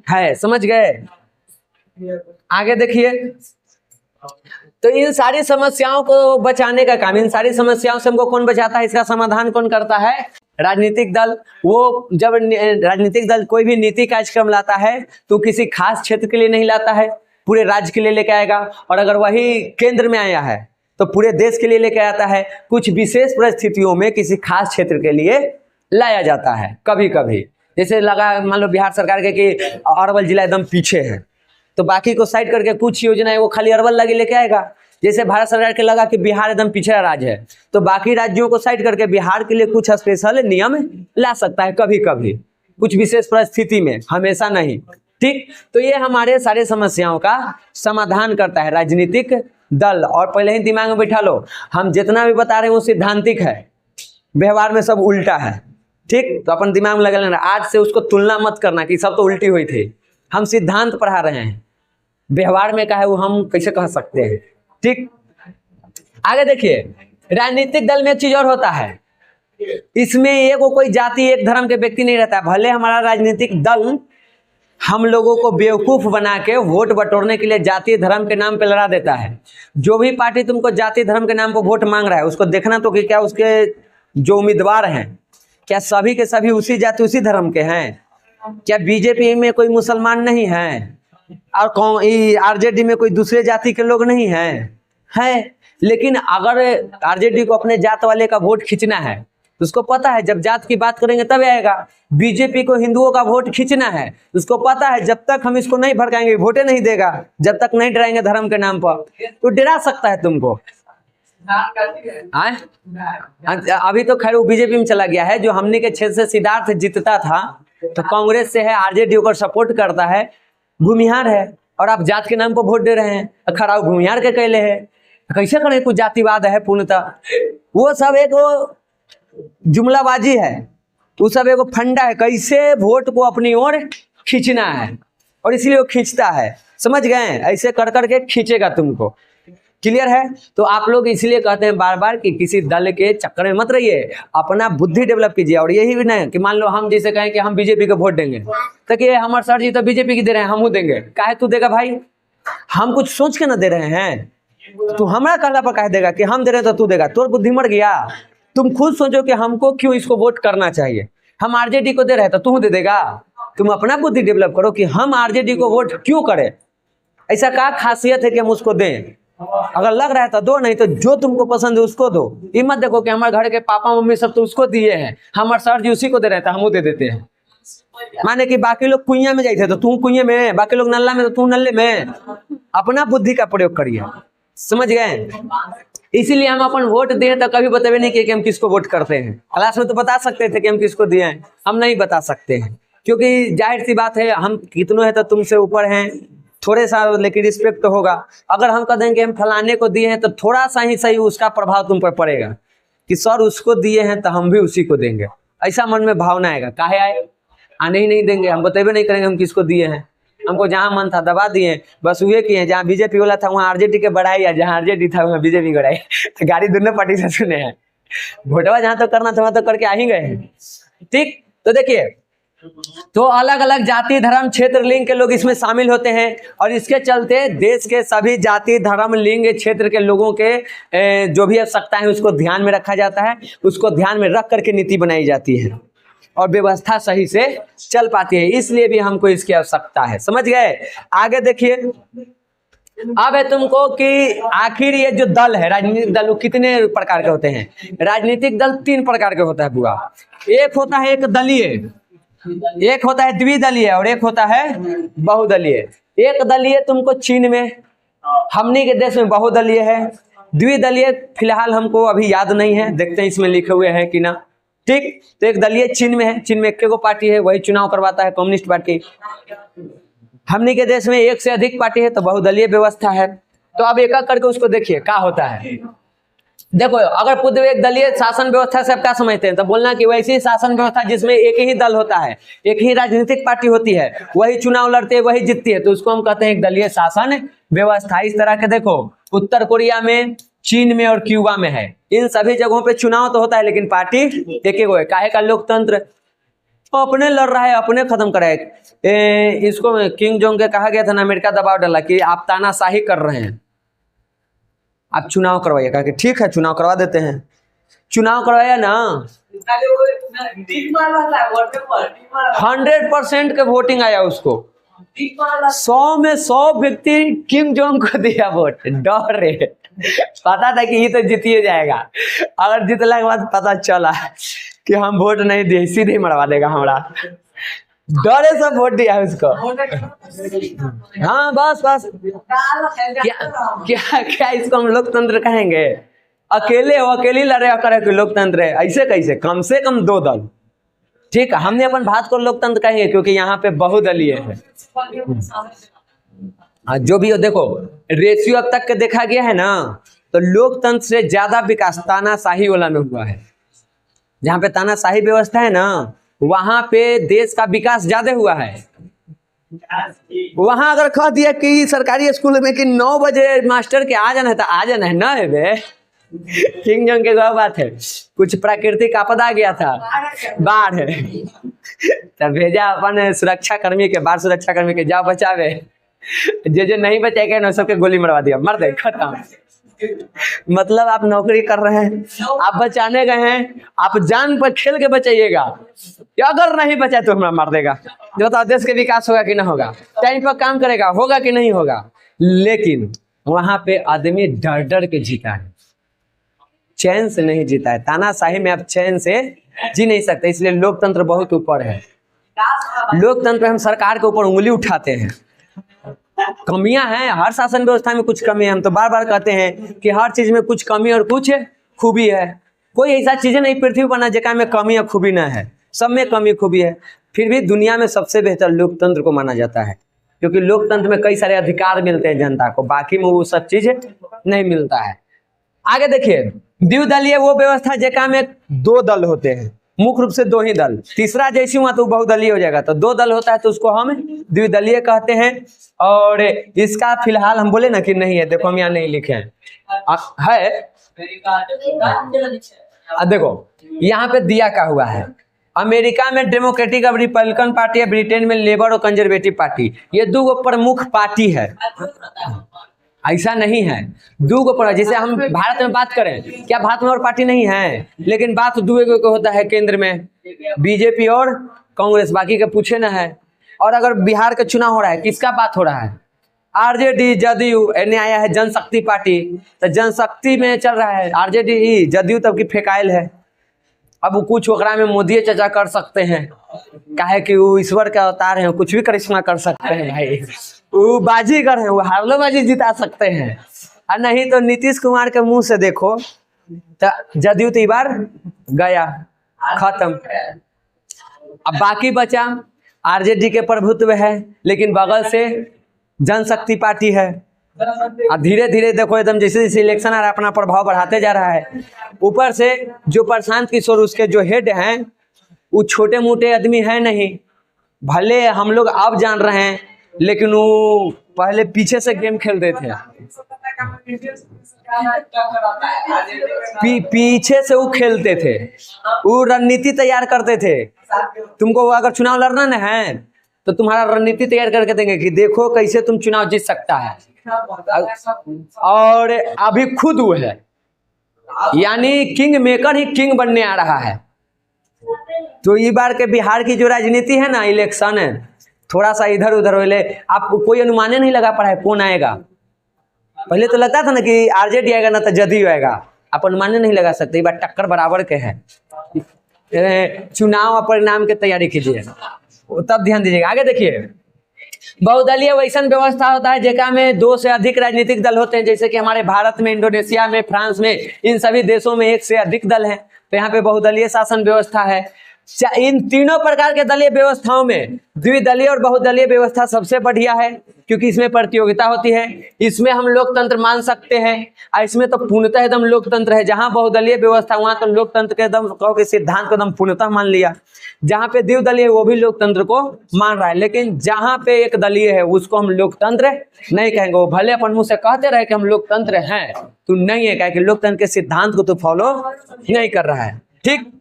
है। समझ गए? आगे देखिए, तो इन सारी समस्याओं को बचाने का काम, इन सारी समस्याओं से हमको कौन बचाता है, इसका समाधान कौन करता है? राजनीतिक दल वो जब राजनीतिक दल कोई भी नीति कार्यक्रम लाता है तो किसी खास क्षेत्र के लिए नहीं लाता है, पूरे राज्य के लिए लेके आएगा। और अगर वही केंद्र में आया है तो पूरे देश के लिए लेके आता है। कुछ विशेष परिस्थितियों में किसी खास क्षेत्र के लिए लाया जाता है कभी कभी। जैसे लगा मान लो बिहार सरकार के कि अरवल जिला एकदम पीछे है तो बाकी को साइड करके कुछ योजनाएं वो खाली अरवल लगे लेके आएगा। जैसे भारत सरकार के लगा कि बिहार एकदम पिछड़ा राज्य है तो बाकी राज्यों को साइड करके बिहार के लिए कुछ स्पेशल नियम ला सकता है कभी कभी, कुछ विशेष परिस्थिति में, हमेशा नहीं। ठीक, तो ये हमारे सारे समस्याओं का समाधान करता है राजनीतिक दल। और पहले ही दिमाग में बैठा लो, हम जितना भी बता रहे हैं वो सिद्धांतिक है, व्यवहार में सब उल्टा है। ठीक, तो अपन दिमाग में लगा लेना, आज से उसको तुलना मत करना कि सब तो उल्टी हुई थी। हम सिद्धांत पढ़ा रहे हैं, व्यवहार में का है वो हम कैसे कह सकते हैं। ठीक, आगे देखिए, राजनीतिक दल में एक चीज और होता है, इसमें एक कोई जाति एक धर्म के व्यक्ति नहीं रहता है। भले हमारा राजनीतिक दल हम लोगों को बेवकूफ बना के वोट बटोरने के लिए जाति धर्म के नाम पे लड़ा देता है। जो भी पार्टी तुमको जाति धर्म के नाम पर वोट मांग रहा है उसको देखना तो कि क्या उसके जो उम्मीदवार हैं क्या सभी के सभी उसी जाति उसी धर्म के हैं, क्या बीजेपी में कोई मुसलमान नहीं है और कौन आरजेडी में कोई दूसरे जाति के लोग नहीं हैं। लेकिन अगर आरजेडी को अपने जात वाले का वोट खींचना है तो उसको पता है जब जात की बात करेंगे तब आएगा। बीजेपी को हिंदुओं का वोट खींचना है, उसको पता है जब तक हम इसको नहीं भड़काएंगे वोटे नहीं देगा, जब तक नहीं डराएंगे धर्म के नाम पर। तो डरा सकता है तुमको। अभी तो खैर वो बीजेपी में चला गया है। जो हमने के क्षेत्र से सिद्धार्थ जीतता था तो कांग्रेस से है, आरजेडी को सपोर्ट करता है, भूमिहार है, और आप जात के नाम पर वोट दे रहे हैं। खराब भूमिहार के कहले है, कैसे करें? कुछ जातिवाद है पूर्णतः, वो सब एक जुमलाबाजी है, वो सब एक फंडा है, कैसे वोट को अपनी ओर खींचना है, और इसलिए वो खींचता है। समझ गए? ऐसे कर करके खींचेगा तुमको। क्लियर है? तो आप लोग इसलिए कहते हैं बार बार कि किसी दल के चक्कर में मत रहिए, अपना बुद्धि डेवलप कीजिए। और यही भी नहीं कि मान लो हम जैसे कहें कि हम बीजेपी को वोट देंगे तो कि हमारे सर जी तो बीजेपी की दे रहे हैं, हम देंगे। काहे तू देगा भाई? हम कुछ सोच के ना दे रहे हैं, तू हमारा कहला पर कह देगा कि हम दे रहे हैं तो तू देगा? तोर बुद्धि मर गया। तुम खुद सोचो कि हमको क्यों इसको वोट करना चाहिए। हम आरजेडी को दे रहे हैं तो तू दे देगा? तुम अपना बुद्धि डेवलप करो कि हम आरजेडी को वोट क्यों करें, ऐसा क्या खासियत है कि हम उसको दें। अगर लग रहा है तो दो, नहीं तो जो तुमको पसंद है उसको दो। ये मत देखो कि हमारे घर के पापा मम्मी सब तो उसको दिए हैं, हमारे सर जी उसी को दे रहे थे, हम दे देते हैं। माने कि बाकी लोग कुइया में जाते तो तू कुइया में, बाकी लोग नल्ला में तो तू नल्ले में। अपना बुद्धि का प्रयोग करिए। समझ गए? इसीलिए हम अपन वोट दिए तो कभी बतावे नहीं कि हम किसको वोट करते हैं। क्लास में तो बता सकते थे कि हम किसको दिए हैं, हम नहीं बता सकते हैं क्योंकि जाहिर सी बात है हम कितनों हैं तो तुमसे ऊपर हैं थोड़े सा, लेकिन रिस्पेक्ट तो होगा। अगर हम कह देंगे हम फलाने को दिए हैं तो थोड़ा सा ही सही उसका प्रभाव तुम पर पड़ेगा कि सर उसको दिए हैं तो हम भी उसी को देंगे, ऐसा मन में भावना आएगा। काहे आए? आने ही नहीं देंगे, हम बतेबे नहीं करेंगे हम किसको दिए हैं। हमको जहाँ मन था दबा दिए, बस हुए किए। जहाँ बीजेपी वाला था वहाँ आरजेडी के बढ़ाई, या जहाँ आरजेडी था वहाँ बीजेपी की बढ़ाई। गाड़ी दोनों पार्टी से सुने हैं। वोटवा जहाँ तो करना था वहाँ तो करके आ ही गए हैं। ठीक, तो देखिए, तो अलग अलग जाति धर्म क्षेत्र लिंग के लोग इसमें शामिल होते हैं, और इसके चलते देश के सभी जाति धर्म लिंग क्षेत्र के लोगों के जो भी आवश्यकता है उसको ध्यान में रखा जाता है, उसको ध्यान में रख करके नीति बनाई जाती है और व्यवस्था सही से चल पाती है। इसलिए भी हमको इसकी आवश्यकता है। समझ गए? आगे देखिए, अब है तुमको कि आखिर ये जो दल है राजनीतिक दल, वो कितने प्रकार के होते हैं? राजनीतिक दल 3 प्रकार के होता है बुआ। एक होता है एक दलीय, एक होता है द्विदलीय, और एक होता है बहुदलीय। एक दलीय तुमको चीन में, हमनी के देश में बहुदलीय है। द्विदलीय फिलहाल हमको अभी याद नहीं है, देखते हैं इसमें लिखे हुए हैं कि ना। ठीक, तो एक दलीय चीन में है, चीन में एक पार्टी है, वही चुनाव करवाता है, कम्युनिस्ट पार्टी। हमनी के देश में एक से अधिक पार्टी है तो बहुदलीय व्यवस्था है। तो अब एक एक करके उसको देखिए क्या होता है। देखो, अगर पूरे एक दलीय शासन व्यवस्था से आप क्या समझते हैं, तो बोलना कि वैसी शासन व्यवस्था जिसमें एक ही दल होता है, एक ही राजनीतिक पार्टी होती है, वही चुनाव लड़ती है, वही जीतती है, तो उसको हम कहते हैं एक दलीय शासन व्यवस्था। इस तरह के देखो, उत्तर कोरिया में, चीन में और क्यूबा में है। इन सभी जगहों पे चुनाव तो होता है लेकिन पार्टी एक ही है। काहे का? लोकतंत्र। अपने लड़ रहा है, अपने खत्म कराए। इसको किंग जोंग के कहा गया था ना, अमेरिका दबाव डाला कि आप तानाशाही कर रहे हैं, आप चुनाव करवाइए। कहा कि ठीक है चुनाव करवा देते हैं। चुनाव करवाया ना, 100% के वोटिंग आया उसको। 100 में 100 व्यक्ति किम जोंग को दिया वोट, डर है, पता था कि ये तो जीतिए जाएगा। अगर जीतने के बाद पता चला कि हम वोट नहीं दिए, सीधे मरवा देगा हमारा, डरे सब वोट दिया उसको। हाँ बस बस, क्या इसको हम लोकतंत्र कहेंगे? अकेले हो, अकेले लड़े करे कि लोकतंत्र है? ऐसे कैसे? कम से कम 2 दल, ठीक है। हमने अपन भारत को लोकतंत्र कहेंगे क्योंकि यहाँ पे बहुदलीय है। जो भी हो, देखो रेशियो अब तक के देखा गया है ना, तो लोकतंत्र से ज्यादा विकास तानाशाही वाला में हुआ है। जहाँ पे तानाशाही व्यवस्था है ना, वहां पे देश का विकास ज्यादा हुआ है। वहां अगर कह दिया कि सरकारी स्कूल में कि 9 बजे मास्टर के आ जाना है तो आ जाना है ना है बे। किंग जोंग के बात है, कुछ प्राकृतिक आपदा आ गया था, बाढ़ है, तब भेजा अपन सुरक्षा कर्मी के, बाढ़ सुरक्षा कर्मी के, जाओ बचावे। जो नहीं बचाएगा ना सबके गोली मरवा दिया, मर दे, खत्म। मतलब आप नौकरी कर रहे हैं, आप बचाने गए हैं, आप जान पर खेल के बचाइएगा, अगर नहीं बचाए तो हमारा मार देगा। जो बताओ देश के विकास होगा कि ना होगा? टाइम पर काम करेगा, होगा कि नहीं होगा? लेकिन वहां पे आदमी डर डर के जीता है, चैन से नहीं जीता है। तानाशाही में आप चैन से जी नहीं सकते, इसलिए लोकतंत्र बहुत ऊपर है। लोकतंत्र में हम सरकार के ऊपर उंगली उठाते हैं। कमियां हैं, हर शासन व्यवस्था में कुछ कमी है। हम तो बार बार कहते हैं कि हर चीज में कुछ कमी और कुछ खूबी है। कोई ऐसा चीजें नहीं पृथ्वी पर ना जगह में कमी या खूबी ना है, सब में कमी खूबी है। फिर भी दुनिया में सबसे बेहतर लोकतंत्र को माना जाता है, क्योंकि लोकतंत्र में कई सारे अधिकार मिलते हैं जनता को, बाकी में वो सब चीज नहीं मिलता है। आगे देखिए, द्विदलीय वो व्यवस्था जगह में 2 दल होते हैं, मुख्य रूप से 2 ही दल। तीसरा जैसी हुआ तो बहुदलीय हो जाएगा, तो 2 दल होता है तो उसको हम द्विदलीय कहते हैं। और इसका फिलहाल हम बोले ना कि नहीं है, देखो हम यहाँ नहीं लिखे हैं, है। देखो यहाँ पे दिया क्या हुआ है, अमेरिका में डेमोक्रेटिक और रिपब्लिकन पार्टी है, ब्रिटेन में लेबर और कंजर्वेटिव पार्टी, ये 2 प्रमुख पार्टी है। ऐसा नहीं है, 2 पर, जैसे हम भारत में बात करें, क्या भारत में और पार्टी नहीं है? लेकिन बात 2 को होता है, केंद्र में बीजेपी और कांग्रेस, बाकी के पूछे ना है। और अगर बिहार का चुनाव हो रहा है, किसका बात हो रहा है? आरजेडी, जदयू, एने आया है जनशक्ति पार्टी, तो जनशक्ति में चल रहा है आरजेडी, जदयू तब की फेकाइल है। अब कुछ ओकरा में मोदी चाचा कर सकते हैं, काहे कि वो ईश्वर के अवतार हैं, कुछ भी करिश्मा कर सकते हैं भाई, वो बाजीगर है, वो हारलो बाजी जिता सकते हैं। और नहीं तो नीतीश कुमार के मुंह से देखो तो जदयू तो बार गया, खत्म। अब बाकी बचा आरजेडी के प्रभुत्व है, लेकिन बगल से जनशक्ति पार्टी है। और धीरे धीरे देखो एकदम जैसे जैसे इलेक्शन आ रहा है, अपना प्रभाव बढ़ाते जा रहा है। ऊपर से जो प्रशांत किशोर उसके जो हेड हैं, वो छोटे मोटे आदमी है नहीं, भले हम लोग अब जान रहे हैं, लेकिन वो पहले पीछे से गेम खेल रहे थे, पीछे से वो खेलते थे, वो रणनीति तैयार करते थे। तुमको अगर चुनाव लड़ना न है तो तुम्हारा रणनीति तैयार करके देंगे कि देखो कैसे तुम चुनाव जीत सकता है। और अभी खुद वो है, यानी किंग मेकर ही किंग बनने आ रहा है। तो ये बार के बिहार की जो राजनीति है ना, इलेक्शन है, थोड़ा सा इधर उधर हो ले, आपको कोई अनुमान नहीं लगा पड़ा है कौन आएगा। पहले तो लगता था ना कि आरजेडी आएगा ना तो जदयू आएगा, आप अनुमान नहीं लगा सकते। ये बार टक्कर बराबर के है। चुनाव परिणाम की तैयारी कीजिए, तब ध्यान दीजिएगा। आगे देखिए, बहुदलीय वैसा व्यवस्था होता है जेका में 2 से अधिक राजनीतिक दल होते हैं, जैसे कि हमारे भारत में, इंडोनेशिया में, फ्रांस में, इन सभी देशों में 1 से अधिक दल हैं। तो यहाँ पे बहुदलीय शासन व्यवस्था है। इन तीनों प्रकार के दलीय व्यवस्थाओं में द्विदलीय और बहुदलीय व्यवस्था सबसे बढ़िया है, क्योंकि इसमें प्रतियोगिता होती है, इसमें हम लोकतंत्र मान सकते हैं। इसमें तो पूर्णतः एकदम लोकतंत्र है। जहां बहुदलीय व्यवस्था वहां तो लोकतंत्र के एकदम कहो कि सिद्धांत को एकदम पूर्णतः मान लिया। जहां पे द्विदलीय वो भी लोकतंत्र को मान रहा है, लेकिन जहां पे एक दलीय है उसको हम लोकतंत्र नहीं कहेंगे। वो भले अपन मुंह से कहते रहे कि हम लोकतंत्र हैं, तो नहीं है, कि लोकतंत्र के सिद्धांत को तो फॉलो नहीं कर रहा है। ठीक,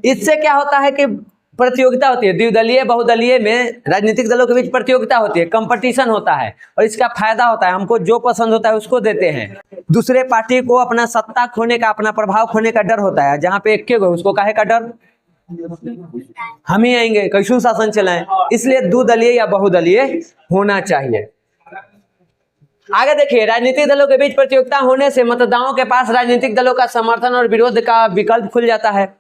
इससे क्या होता है कि प्रतियोगिता होती है, द्विदलीय बहुदलीय में राजनीतिक दलों के बीच प्रतियोगिता होती है, कंपटीशन होता है और इसका फायदा होता है, हमको जो पसंद होता है उसको देते हैं। दूसरे पार्टी को अपना सत्ता खोने का, अपना प्रभाव खोने का डर होता है। जहां पे एक के उसको काहे का डर, हम ही आएंगे, कैसू शासन चलाएं, इसलिए द्विदलीय या बहुदलीय होना चाहिए। आगे देखिए, राजनीतिक दलों के बीच प्रतियोगिता होने से मतदाताओं के पास राजनीतिक दलों का समर्थन और विरोध का विकल्प खुल जाता है।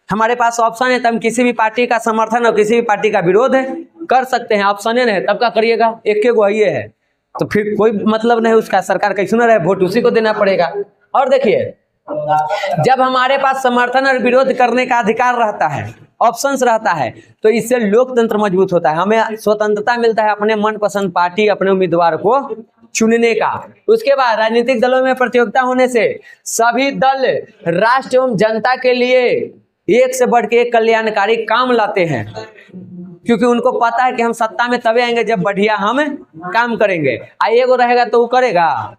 हमारे पास ऑप्शन है, तब किसी भी पार्टी का समर्थन और किसी भी पार्टी का विरोध कर सकते हैं। ऑप्शन है तब क्या करिएगा, एक के गो ये है तो फिर कोई मतलब नहीं उसका, सरकार कैसे न रहे, वोट उसी को देना पड़ेगा। और देखिए, जब हमारे पास समर्थन और विरोध करने का अधिकार रहता है, ऑप्शंस रहता है, तो इससे लोकतंत्र मजबूत होता है, हमें स्वतंत्रता मिलता है अपने मनपसंद पार्टी, अपने उम्मीदवार को चुनने का। उसके बाद राजनीतिक दलों में प्रतियोगिता होने से सभी दल राष्ट्र एवं जनता के लिए एक से बढ़ के एक कल्याणकारी काम लाते हैं, क्योंकि उनको पता है कि हम सत्ता में तभी आएंगे जब बढ़िया हम काम करेंगे। एगो रहेगा तो वो करेगा,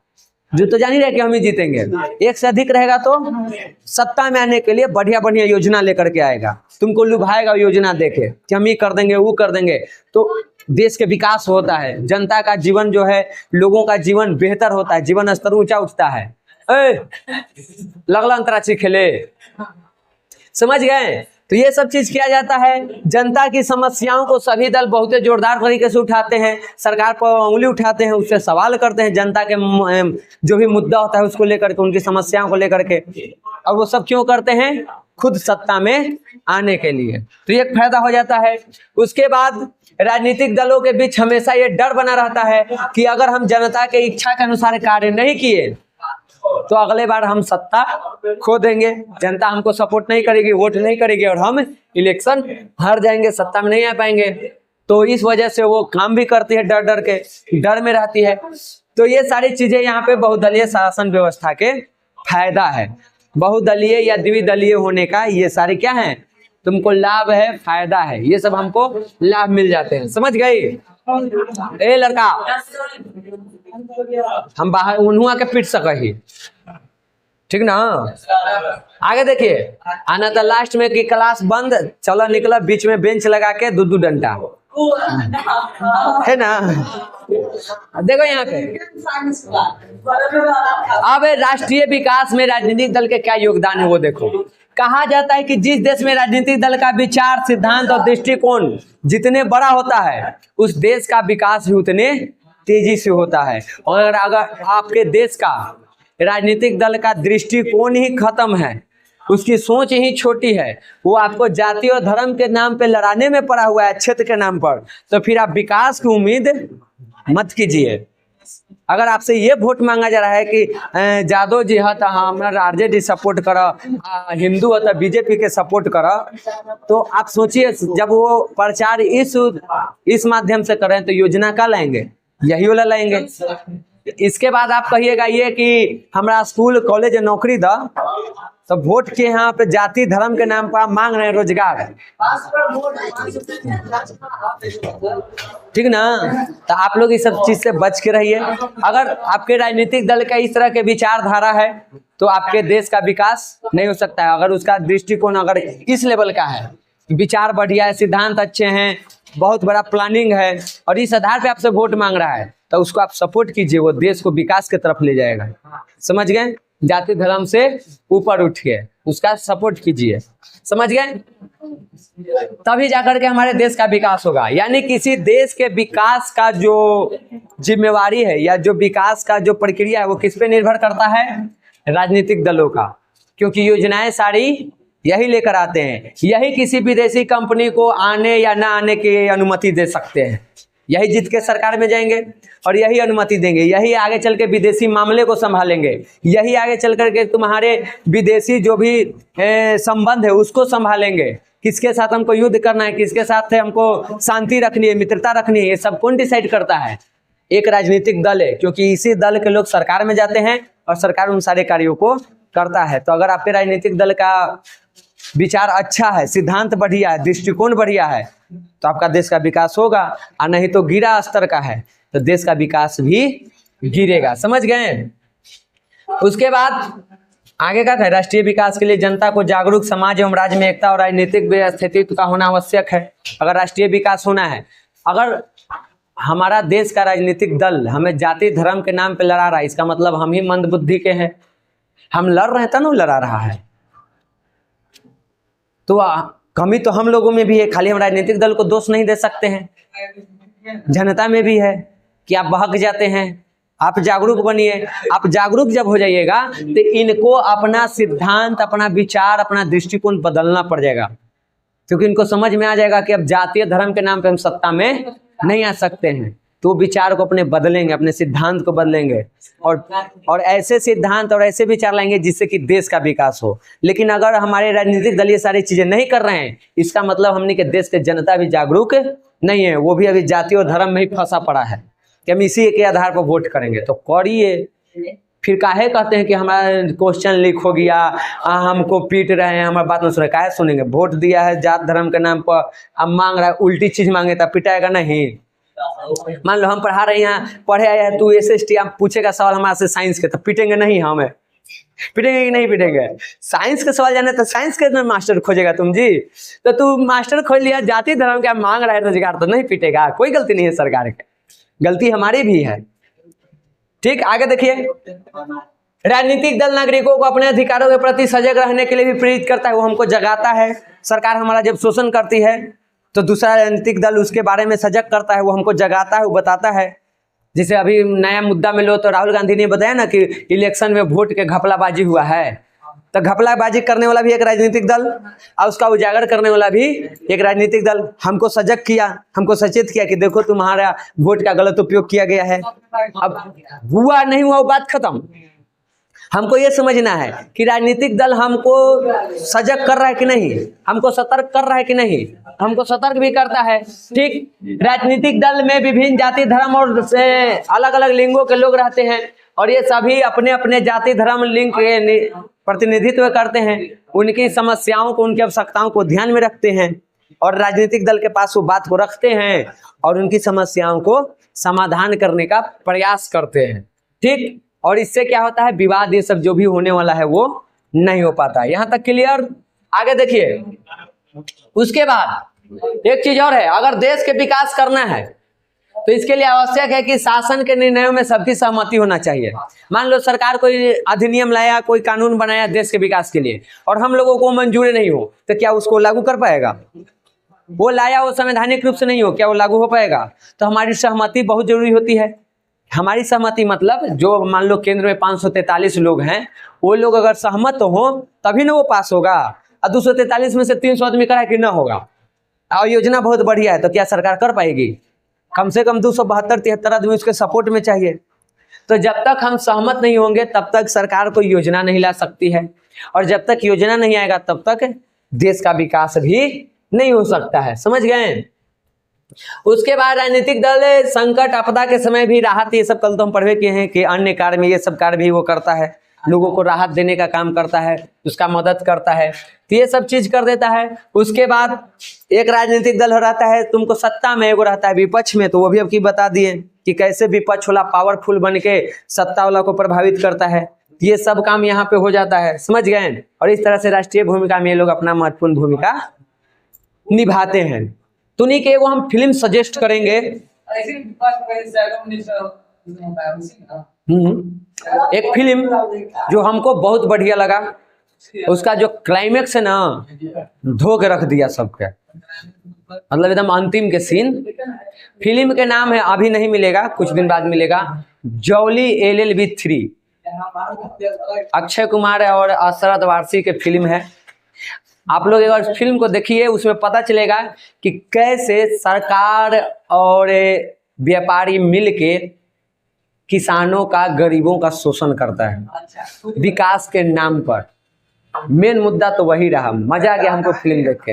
जो तो जान ही रहे कि हम ही जीतेंगे, एक से अधिक रहेगा तो सत्ता में आने के लिए बढ़िया बढ़िया योजना लेकर के आएगा, तुमको लुभाएगा योजना देके कि हम ये कर देंगे वो कर देंगे, तो देश के विकास होता है, जनता का जीवन जो है, लोगों का जीवन बेहतर होता है, जीवन स्तर ऊंचा उठता है। लगला अंतराक्षी खेले, समझ गए? तो ये सब चीज किया जाता है। जनता की समस्याओं को सभी दल बहुत जोरदार तरीके से उठाते हैं, सरकार पर उंगली उठाते हैं, उससे सवाल करते हैं, जनता के जो भी मुद्दा होता है उसको लेकर के, उनकी समस्याओं को लेकर के। और वो सब क्यों करते हैं? खुद सत्ता में आने के लिए। तो ये फायदा हो जाता है। उसके बाद राजनीतिक दलों के बीच हमेशा ये डर बना रहता है कि अगर हम जनता के इच्छा के अनुसार कार्य नहीं किए तो अगले बार हम सत्ता खो देंगे, जनता हमको सपोर्ट नहीं करेगी, वोट नहीं करेगी और हम इलेक्शन हार जाएंगे, सत्ता में नहीं आ पाएंगे। तो इस वजह से वो काम भी करती है, डर डर के, डर में रहती है। तो ये सारी चीजें यहाँ पे बहुदलीय शासन व्यवस्था के फायदा है। बहुदलीय या द्विदलीय होने का ये सारे क्या है, तुमको लाभ है, फायदा है, ये सब हमको लाभ मिल जाते हैं। समझ गई? ए लड़का, हम बाहर उन्हुआ के पीट सके, ठीक ना? आगे देखिए, आना था लास्ट में कि क्लास बंद, चलो निकला, बीच में बेंच लगा के दू डंडा है ना। देखो यहाँ पे, अब राष्ट्रीय विकास में राजनीतिक दल के क्या योगदान है वो देखो। कहा जाता है कि जिस देश में राजनीतिक दल का विचार, सिद्धांत और दृष्टिकोण जितने बड़ा होता है, उस देश का विकास भी उतने तेजी से होता है। और अगर आपके देश का राजनीतिक दल का दृष्टिकोण ही खत्म है, उसकी सोच ही छोटी है, वो आपको जाति और धर्म के नाम पे लड़ाने में पड़ा हुआ है, क्षेत्र के नाम पर, तो फिर आप विकास की उम्मीद मत कीजिए। अगर आपसे ये वोट मांगा जा रहा है कि जादव जी है तो हमारा आरजेडी सपोर्ट करो, हिंदू है तो बीजेपी के सपोर्ट करो, तो आप सोचिए जब वो प्रचार इस माध्यम से कर रहे हैं तो योजना का लाएंगे, यही वाला लाएंगे। इसके बाद आप कहिएगा ये कि हमारा स्कूल कॉलेज नौकरी दो, तो वोट के यहाँ पे जाति धर्म के नाम पर आप मांग रहे हैं रोजगार, ठीक ना? तो आप लोग इस सब चीज से बच के रहिए। अगर आपके राजनीतिक दल का इस तरह के विचारधारा है तो आपके देश का विकास नहीं हो सकता है। अगर उसका दृष्टिकोण अगर इस लेवल का है, विचार बढ़िया है, सिद्धांत अच्छे हैं, बहुत बड़ा प्लानिंग है, और इस आधार पे आपसे वोट मांग रहा है, तो उसको आप सपोर्ट कीजिए, वो देश को विकास की तरफ ले जाएगा। समझ गए? जाति धर्म से ऊपर उठिए, उसका सपोर्ट कीजिए। समझ गए? तभी जाकर के हमारे देश का विकास होगा। यानी किसी देश के विकास का जो जिम्मेवारी है या जो विकास का जो प्रक्रिया है वो किस पे निर्भर करता है? राजनीतिक दलों का, क्योंकि योजनाएं सारी यही लेकर आते हैं। यही किसी विदेशी कंपनी को आने या ना आने की अनुमति दे सकते हैं, यही जीत के सरकार में जाएंगे और यही अनुमति देंगे, यही आगे चल के विदेशी मामले को संभालेंगे, यही आगे चल करके तुम्हारे विदेशी जो भी संबंध है उसको संभालेंगे। किसके साथ हमको युद्ध करना है, किसके साथ हमको शांति रखनी है, मित्रता रखनी है, ये सब कौन डिसाइड करता है? एक राजनीतिक दल है, क्योंकि इसी दल के लोग सरकार में जाते हैं और सरकार उन सारे कार्यों को करता है। तो अगर आपके राजनीतिक दल का विचार अच्छा है, सिद्धांत बढ़िया है, दृष्टिकोण बढ़िया है, तो आपका देश का विकास होगा, और नहीं तो गिरा स्तर का है तो देश का विकास भी गिरेगा। समझ गए? उसके बाद आगे का है, राष्ट्रीय विकास के लिए जनता को जागरूक समाज एवं राज्य में एकता और राजनीतिक अस्तित्व का होना आवश्यक है। अगर राष्ट्रीय विकास होना है, अगर हमारा देश का राजनीतिक दल हमें जाति धर्म के नाम पे लड़ा रहा है, इसका मतलब हम ही मंदबुद्धि के हैं। हम लड़ रहे हैं तब ना लड़ा रहा है, तो कमी तो हम लोगों में भी है। खाली हम राजनीतिक दल को दोष नहीं दे सकते हैं, जनता में भी है कि आप बहक जाते हैं। आप जागरूक बनिए। आप जागरूक जब हो जाइएगा तो इनको अपना सिद्धांत, अपना विचार, अपना दृष्टिकोण बदलना पड़ जाएगा, क्योंकि इनको समझ में आ जाएगा कि अब जातीय धर्म के नाम पे हम सत्ता में नहीं आ सकते हैं। तो विचार को अपने बदलेंगे, अपने सिद्धांत को बदलेंगे और ऐसे सिद्धांत और ऐसे विचार लाएंगे जिससे कि देश का विकास हो। लेकिन अगर हमारे राजनीतिक दल ये सारी चीजें नहीं कर रहे हैं, इसका मतलब हमने के देश के जनता भी जागरूक नहीं है, वो भी अभी जाति और धर्म में ही फंसा पड़ा है कि हम इसी के आधार पर वोट करेंगे। तो करिए। फिर काहे कहते हैं कि हमारा क्वेश्चन लीक हो गया, हमको पीट रहे हैं, हमारी बात नहीं सुन रहे, काहे सुनेंगे? वोट दिया है जात धर्म के नाम पर, अब मांग रहा है, उल्टी चीज मांगे तो पिटाएगा नहीं। मान लो हम पढ़ा रहे हैं, पढ़े आए हैं, तू SST आप पूछेगा सवाल हमारे से साइंस के, तो पिटेंगे नहीं? हमें पिटेंगे कि नहीं पिटेंगे? साइंस के सवाल जाने तो साइंस के मास्टर खोजेगा तुम जी। तो तू मास्टर खोज लिया, जाति धर्म क्या मांग रहा है रोजगार, तो नहीं पिटेगा। कोई गलती नहीं है सरकार की, गलती हमारी भी है। ठीक, आगे देखिए। राजनीतिक दल नागरिकों को अपने अधिकारों के प्रति सजग रहने के लिए भी प्रेरित करता है, वो हमको जगाता है। सरकार हमारा जब शोषण करती है तो दूसरा राजनीतिक दल उसके बारे में सजग करता है, वो हमको जगाता है, वो बताता है। जैसे अभी नया मुद्दा में लो तो राहुल गांधी ने बताया ना कि इलेक्शन में वोट के घपलाबाजी हुआ है, तो घपलाबाजी करने वाला भी एक राजनीतिक दल और उसका उजागर करने वाला भी एक राजनीतिक दल हमको सजग किया, हमको सचेत किया कि देखो तुम्हारा वोट का गलत उपयोग किया गया है। अब हुआ नहीं हुआ वो बात खत्म। हमको ये समझना है कि राजनीतिक दल हमको सजग कर रहा है कि नहीं, हमको सतर्क कर रहा है कि नहीं। हमको सतर्क भी करता है। ठीक, राजनीतिक दल में विभिन्न जाति धर्म और से अलग अलग लिंगों के लोग रहते हैं और ये सभी अपने अपने जाति धर्म लिंग के प्रतिनिधित्व करते हैं, उनकी समस्याओं को, उनकी आवश्यकताओं को ध्यान में रखते हैं और राजनीतिक दल के पास वो बात को रखते हैं और उनकी समस्याओं को समाधान करने का प्रयास करते हैं। ठीक, और इससे क्या होता है, विवाद ये सब जो भी होने वाला है वो नहीं हो पाता। यहाँ तक क्लियर? आगे देखिए। उसके बाद एक चीज और है, अगर देश के विकास करना है तो इसके लिए आवश्यक है कि शासन के निर्णयों में सबकी सहमति होना चाहिए। मान लो सरकार कोई अधिनियम लाया, कोई कानून बनाया देश के विकास के लिए और हम लोगों को मंजूरी नहीं हो, तो क्या उसको लागू कर पाएगा? वो लाया वो संवैधानिक रूप से नहीं हो, क्या वो लागू हो पाएगा? तो हमारी सहमति बहुत जरूरी होती है। हमारी सहमति मतलब जो मान लो केंद्र में 543 लोग हैं, वो लोग अगर सहमत हो तभी ना वो पास होगा। और 243 में से 300 आदमी करा कि ना होगा। और योजना बहुत बढ़िया है तो क्या सरकार कर पाएगी? कम से कम 272-73 आदमी उसके सपोर्ट में चाहिए। तो जब तक हम सहमत नहीं होंगे तब तक सरकार कोई योजना नहीं ला सकती है, और जब तक योजना नहीं आएगा तब तक देश का विकास भी नहीं हो सकता है। समझ गए? उसके बाद राजनीतिक दल संकट आपदा के समय भी राहत, ये सब कल तो हम पढ़े किए हैं कि अन्य कार्य में ये सब कार्य भी वो करता है, लोगों को राहत देने का काम करता है, उसका मदद करता है, तो ये सब चीज कर देता है। उसके बाद एक राजनीतिक दल हो रहता है, तुमको सत्ता में, एगो रहता है विपक्ष में, तो वो भी अब की बता दिए कि कैसे विपक्ष वाला पावरफुल बन के सत्ता वाला को प्रभावित करता है। ये सब काम यहाँ पे हो जाता है। समझ गए? और इस तरह से राष्ट्रीय भूमिका में ये लोग अपना महत्वपूर्ण भूमिका निभाते हैं। तो नहीं कि एगो हम फिल्म सजेस्ट करेंगे। एक फिल्म जो हमको बहुत बढ़िया लगा, उसका जो क्लाइमेक्स है ना, धो के रख दिया सबके, मतलब एकदम अंतिम के सीन। फिल्म के नाम है, अभी नहीं मिलेगा, कुछ दिन बाद मिलेगा, जॉली LLB 3। अक्षय कुमार और अशरथ वारसी के फिल्म है। आप लोग एक बार फिल्म को देखिए, उसमें पता चलेगा कि कैसे सरकार और व्यापारी मिलके किसानों का, गरीबों का शोषण करता है विकास के नाम पर। मेन मुद्दा तो वही रहा। मजा आ गया हमको फिल्म देख के,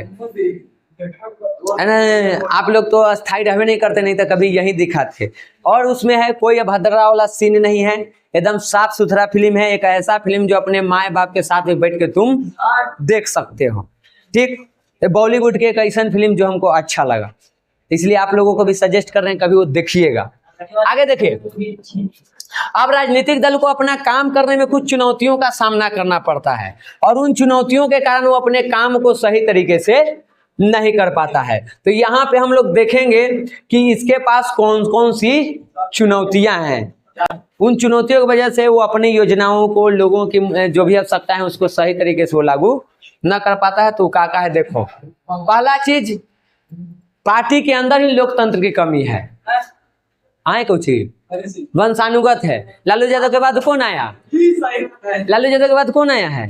है ना? आप लोग तो अस्थायी रहने नहीं करते, नहीं तो कभी यही दिखाते। और उसमें है कोई अभद्रा वाला सीन नहीं है, एकदम साफ सुथरा फिल्म है। एक ऐसा फिल्म जो अपने माँ बाप के साथ में बैठ के तुम देख सकते हो। ठीक, बॉलीवुड के एक ऐसा फिल्म जो हमको अच्छा लगा, इसलिए आप लोगों को भी सजेस्ट कर रहे हैं, कभी वो देखिएगा। आगे देखिए। अब राजनीतिक दल को अपना काम करने में कुछ चुनौतियों का सामना करना पड़ता है और उन चुनौतियों के कारण वो अपने काम को सही तरीके से नहीं कर पाता है। तो यहाँ पे हम लोग देखेंगे कि इसके पास कौन कौन सी चुनौतियां हैं। उन चुनौतियों की वजह से वो अपनी योजनाओं को, लोगों की जो भी आवश्यकता है उसको सही तरीके से वो लागू न कर पाता है। तो का है, देखो पहला चीज, पार्टी के अंदर ही लोकतंत्र की कमी है। आए कुछ वंशानुगत है। लालू यादव के बाद कौन आया? लालू यादव के बाद कौन आया है?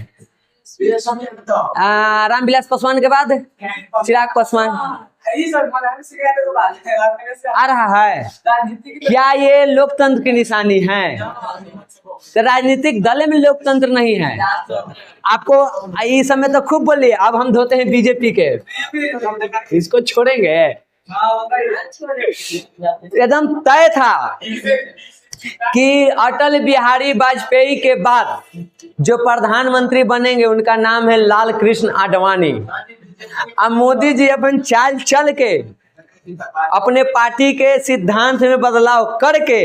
रामविलास पासवान के बाद चिराग पासवान आ रहा है। क्या ये लोकतंत्र की निशानी है? तो राजनीतिक दल में लोकतंत्र नहीं है। आपको इस समय तो खूब बोलिए, अब हम धोते हैं बीजेपी के, इसको छोड़ेंगे? एकदम तय था कि अटल बिहारी वाजपेयी के बाद जो प्रधानमंत्री बनेंगे उनका नाम है लाल कृष्ण आडवाणी। अब मोदी जी अपन चाल चल के अपने पार्टी के सिद्धांत में बदलाव करके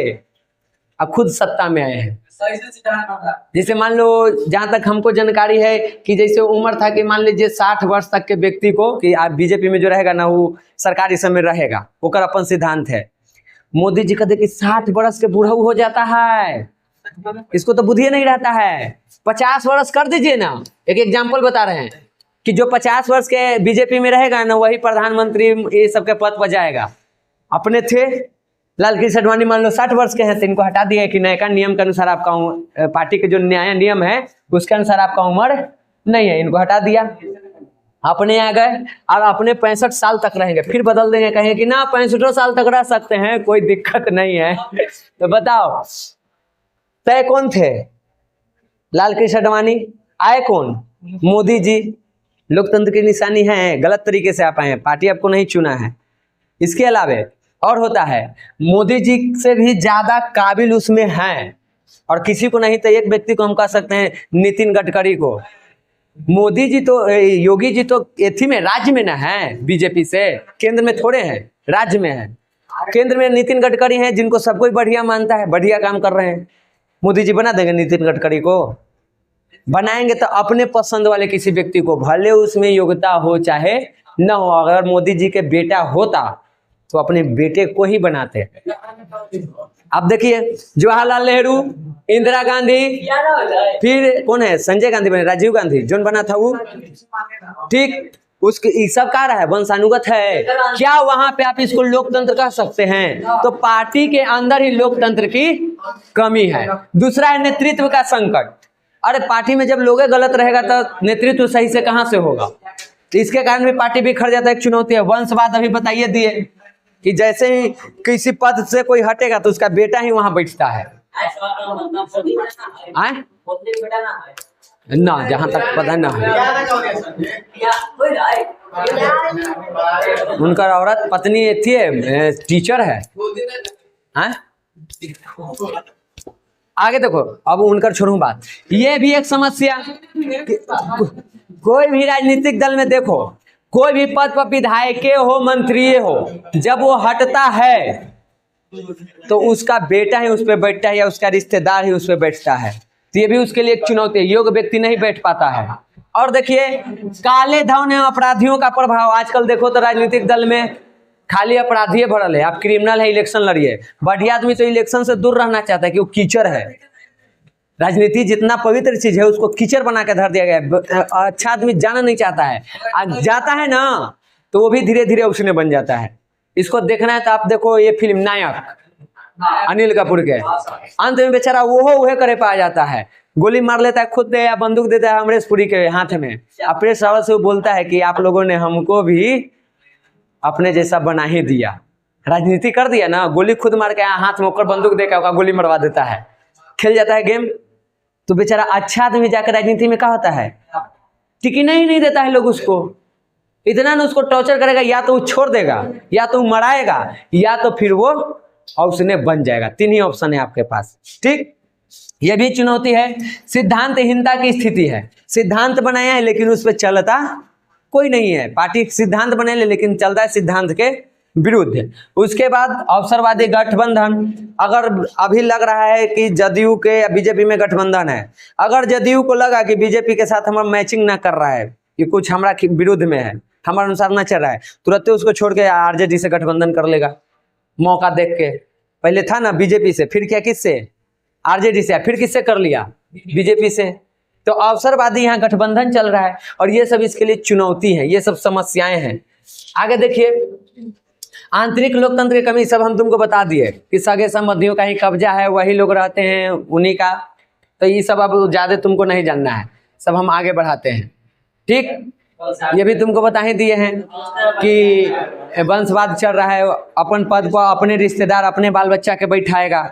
अब खुद सत्ता में आए हैं। जैसे मान लो, जहां तक हमको जानकारी है कि जैसे उम्र था कि मान लीजिए 60 वर्ष तक के व्यक्ति को कि आप बीजेपी में जो रहेगा ना वो सरकारी समय रहेगा, वो कर अपन सिद्धांत है। मोदी जी कहते कि 60 वर्ष के बूढ़ा हो जाता है, इसको तो बुद्धि नहीं रहता है। 50 वर्ष कर दीजिए ना। एक एग्जाम्पल बता रहे हैं कि जो 50 वर्ष के बीजेपी में रहेगा ना वही प्रधानमंत्री ये सबके पद पर जाएगा। अपने थे लाल कृष्ण आडवाणी, मान लो 60 वर्ष के हैं तो इनको हटा दिया कि नए का नियम के अनुसार आपका पार्टी के जो नया नियम है उसके अनुसार आपका उम्र नहीं है, इनको हटा दिया। अपने आ गए और अपने 65 साल तक रहेंगे, फिर बदल देंगे, कहेंगे कि ना 65 साल तक रह सकते हैं, कोई दिक्कत नहीं है। तो बताओ तय कौन थे? लाल कृष्ण आडवाणी। आए कौन? मोदी जी। लोकतंत्र की निशानी है, गलत तरीके से आप आए हैं, पार्टी आपको नहीं चुना है। इसके अलावा और होता है, मोदी जी से भी ज्यादा काबिल उसमें हैं और किसी को नहीं तो एक व्यक्ति को हम कह सकते हैं, नितिन गडकरी को। मोदी जी तो, योगी जी तो एथी में राज्य में ना है, बीजेपी से केंद्र में थोड़े हैं, राज्य में है। केंद्र में नितिन गडकरी हैं जिनको सब कोई बढ़िया मानता है, बढ़िया काम कर रहे हैं। मोदी जी बना देंगे नितिन गडकरी को? बनाएंगे तो अपने पसंद वाले किसी व्यक्ति को, भले उसमें योग्यता हो चाहे न हो। अगर मोदी जी के बेटा होता तो अपने बेटे को ही बनाते। अब देखिए जवाहरलाल नेहरू, इंदिरा गांधी, फिर कौन है, संजय गांधी बने, राजीव गांधी जो बना था वो, ठीक, उसके सब कह रहा है वंशानुगत है। क्या वहां पे आप इसको लोकतंत्र कह सकते हैं? तो पार्टी के अंदर ही लोकतंत्र की कमी है। दूसरा है नेतृत्व का संकट। अरे पार्टी में जब लोग गलत रहेगा तो नेतृत्व सही से कहां से होगा? तो इसके कारण भी पार्टी बिखर जाता है। एक चुनौती है वंशवाद। अभी बताइए दिए कि जैसे ही किसी पद से कोई हटेगा तो उसका बेटा ही वहां बैठता है। ना, जहां तक पता ना है, उनका औरत पत्नी थी, टीचर है। आगे देखो, अब उनकर छोड़ू बात। ये भी एक समस्या, कोई भी राजनीतिक दल में देखो, कोई भी पद पर विधायक हो, मंत्री हो, जब वो हटता है तो उसका बेटा ही उस पर बैठता है या उसका रिश्तेदार ही उस पर बैठता है। तो ये भी उसके लिए एक चुनौती है, योग्य व्यक्ति नहीं बैठ पाता है। और देखिए काले धन एवं अपराधियों का प्रभाव। आजकल देखो तो राजनीतिक दल में खाली अपराधी भरल है। आप क्रिमिनल है, इलेक्शन लड़िए। बढ़िया आदमी तो इलेक्शन से दूर रहना चाहता है कि वो कीचड़ है। राजनीति जितना पवित्र चीज है उसको कीचड़ बना के धर दिया गया। अच्छा आदमी जाना नहीं चाहता है, जाता है ना तो वो भी धीरे धीरे उसने बन जाता है। इसको देखना है तो आप देखो ये फिल्म नायक, अनिल कपूर के, अंत में बेचारा वो करे पाया जाता है, गोली मार लेता है खुद या बंदूक देता है अमरीश पुरी के हाथ में। अपने सवाल से वो बोलता है कि आप लोगों ने हमको भी अपने जैसा बना ही दिया, राजनीति कर दिया ना, गोली खुद मार के हाथ में होकर बंदूक देकर गोली मरवा देता है, खेल जाता है गेम। तो बेचारा अच्छा आदमी जाकर राजनीति में क्या होता है, टिकना ही नहीं देता है लोग उसको। इतना ना उसको टॉर्चर करेगा, या तो वो छोड़ देगा, या तो वो मराएगा, या तो फिर वो उसने बन जाएगा। तीन ही ऑप्शन है आपके पास। ठीक, यह भी चुनौती है। सिद्धांतहीनता की स्थिति है। सिद्धांत बनाया है लेकिन उस पर चलता कोई नहीं है। पार्टी सिद्धांत बने लेकिन चलता है सिद्धांत के विरुद्ध। उसके बाद अवसरवादी गठबंधन, अगर अभी लग रहा है कि जदयू के या बीजेपी में गठबंधन है, अगर जदयू को लगा कि बीजेपी के साथ हमारा मैचिंग ना कर रहा है, कि कुछ हमारा विरुद्ध में है, हमारे अनुसार ना चल रहा है, तुरंत उसको छोड़ के आरजेडी से गठबंधन कर लेगा मौका देख के। पहले था ना बीजेपी से, फिर क्या किससे, आरजेडी से, फिर किससे कर लिया, बीजेपी से। तो अवसरवादी यहाँ गठबंधन चल रहा है और ये सब इसके लिए चुनौती है, ये सब समस्याएं हैं। आगे देखिए, आंतरिक लोकतंत्र की कमी, सब हम तुमको बता दिए कि सगे संबंधियों का ही कब्जा है, वही लोग रहते हैं उन्हीं का। तो ये सब अब ज्यादा तुमको नहीं जानना है, सब हम आगे बढ़ाते हैं। ठीक, ये भी तुमको बता ही दिए हैं कि वंशवाद चल रहा है, अपन पद पर अपने रिश्तेदार अपने बाल बच्चा के बैठाएगा।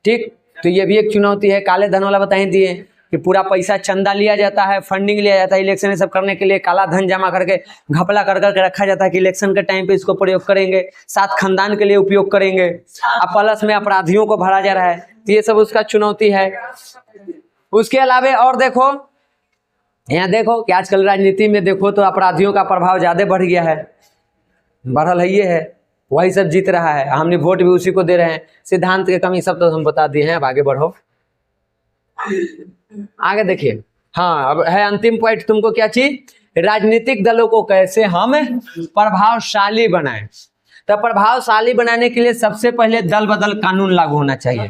ठीक, तो ये भी एक चुनौती है। काले धन वाला बता ही दिए कि पूरा पैसा चंदा लिया जाता है, फंडिंग लिया जाता है इलेक्शन सब करने के लिए, काला धन जमा करके घपला कर करके रखा जाता है कि इलेक्शन के टाइम पे इसको प्रयोग करेंगे, साथ खानदान के लिए उपयोग करेंगे, अब प्लस में अपराधियों को भरा जा रहा है। तो ये सब उसका चुनौती है। उसके अलावा और देखो, यहाँ देखो कि आजकल राजनीति में देखो तो अपराधियों का प्रभाव ज्यादा बढ़ गया है, बढ़ल है, ये है, वही सब जीत रहा है, हमने वोट भी उसी को दे रहे हैं। सिद्धांत की कमी सब तो हम बता दिए हैं, अब आगे बढ़ो। आगे देखिए, हाँ अब है अंतिम पॉइंट तुमको क्या चीज, राजनीतिक दलों को कैसे हम प्रभावशाली बनाएं। तो प्रभावशाली बनाने के लिए सबसे पहले दल बदल कानून लागू होना चाहिए।